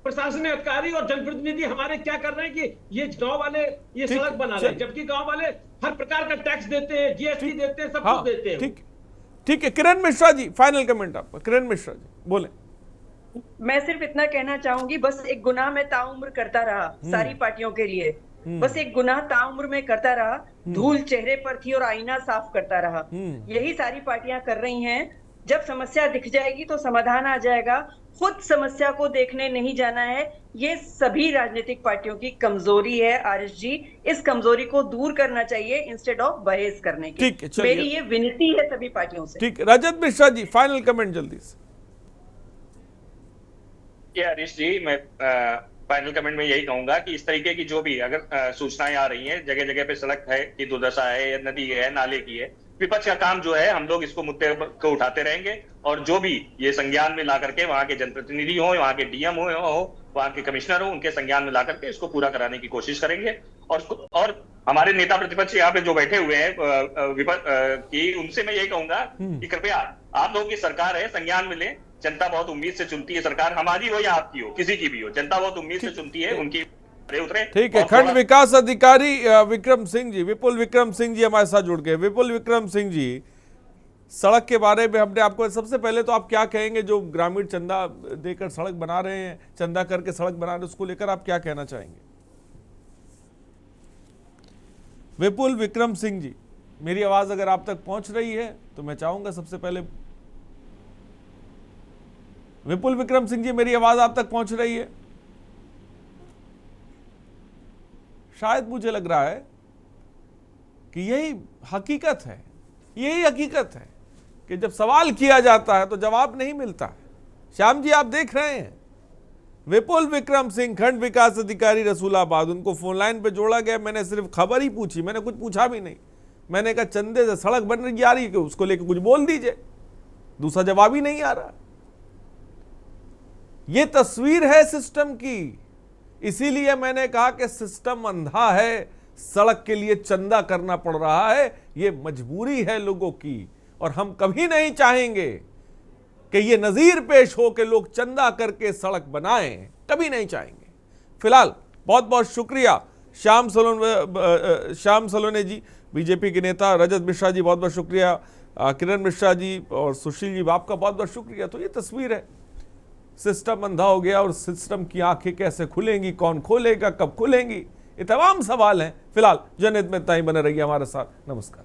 प्रशासन अधिकारी और जनप्रतिनिधि हमारे क्या कर रहे हैं कि ये गांव वाले ये सड़क बना रहे हैं, जबकि गांव वाले हर प्रकार का टैक्स देते हैं, जीएसटी देते हैं, सब कुछ देते हैं। ठीक है, किरण मिश्रा जी, फाइनल कमेंट आपका। किरण मिश्रा जी बोले। मैं सिर्फ इतना कहना चाहूंगी, बस एक गुनाह में ताउम्र करता रहा सारी पार्टियों के लिए, बस एक गुनाह ताउम्र में करता रहा, धूल चेहरे पर थी और आईना साफ करता रहा। यही सारी पार्टियां कर रही हैं। जब समस्या दिख जाएगी तो समाधान आ जाएगा, खुद समस्या को देखने नहीं जाना है। ये सभी राजनीतिक पार्टियों की कमजोरी है। आरएस जी, इस कमजोरी को दूर करना चाहिए इंस्टेड ऑफ बहस करने की। मेरी ये विनती है सभी पार्टियों से। ठीक, रजत मिश्रा जी फाइनल कमेंट जल्दी से। हरीश जी, मैं फाइनल कमेंट में यही कहूंगा कि इस तरीके की जो भी अगर सूचनाएं आ रही हैं, जगह जगह पे सड़क है की दुर्दशा है, या नदी है, नाले की है, विपक्ष का काम जो है, हम लोग इसको मुद्दे को उठाते रहेंगे। और जो भी ये संज्ञान में ला करके वहां के जनप्रतिनिधि हो, वहां के डीएम हो, वहां के कमिश्नर हो, उनके संज्ञान में ला करके इसको पूरा कराने की कोशिश करेंगे। और हमारे नेता प्रतिपक्ष यहाँ पे जो बैठे हुए हैं विपक्ष उनसे मैं यही कहूंगा कि कृपया आप लोगों की सरकार है, संज्ञान में लें। जनता बहुत उम्मीद से चुनती है सरकार, हमारी हो या आपकी हो, किसी की भी हो, जनता बहुत उम्मीद से चुनती है, उनकी उतरे। ठीक है, खंड विकास अधिकारी विक्रम सिंह जी, विपुल विक्रम सिंह जी हमारे साथ जुड़ गए। विपुल विक्रम सिंह जी, सड़क के बारे में हमने आपको, सबसे पहले तो आप क्या कहेंगे, जो ग्रामीण चंदा देकर सड़क बना रहे हैं, चंदा करके सड़क बना रहे हैं, उसको लेकर आप क्या कहना चाहेंगे? विपुल विक्रम सिंह जी, मेरी आवाज अगर आप तक पहुंच रही है तो मैं चाहूंगा सबसे पहले। विपुल विक्रम सिंह जी, मेरी आवाज आप तक पहुंच रही है? शायद मुझे लग रहा है कि यही हकीकत है, यही हकीकत है कि जब सवाल किया जाता है तो जवाब नहीं मिलता है। श्याम जी, आप देख रहे हैं विपुल विक्रम सिंह, खंड विकास अधिकारी रसूलाबाद, उनको फोन लाइन पे जोड़ा गया। मैंने सिर्फ खबर ही पूछी, मैंने कुछ पूछा भी नहीं। मैंने कहा चंदे से सड़क बन रही जा रही है कि उसको लेकर कुछ बोल दीजिए, दूसरा जवाब ही नहीं आ रहा। ये तस्वीर है सिस्टम की, इसीलिए मैंने कहा कि सिस्टम अंधा है, सड़क के लिए चंदा करना पड़ रहा है, ये मजबूरी है लोगों की। और हम कभी नहीं चाहेंगे कि ये नजीर पेश हो कि लोग चंदा करके सड़क बनाएं, कभी नहीं चाहेंगे। फिलहाल बहुत बहुत शुक्रिया श्याम सलोने जी, बीजेपी के नेता, रजत मिश्रा जी बहुत बहुत शुक्रिया, किरण मिश्रा जी और सुशील जी आपका बहुत बहुत शुक्रिया। तो ये तस्वीर है, सिस्टम अंधा हो गया और सिस्टम की आंखें कैसे खुलेंगी, कौन खोलेगा, कब खुलेंगी, ये तमाम सवाल हैं। फिलहाल जनहित में इतना ही, बने रहिए हमारे साथ। नमस्कार।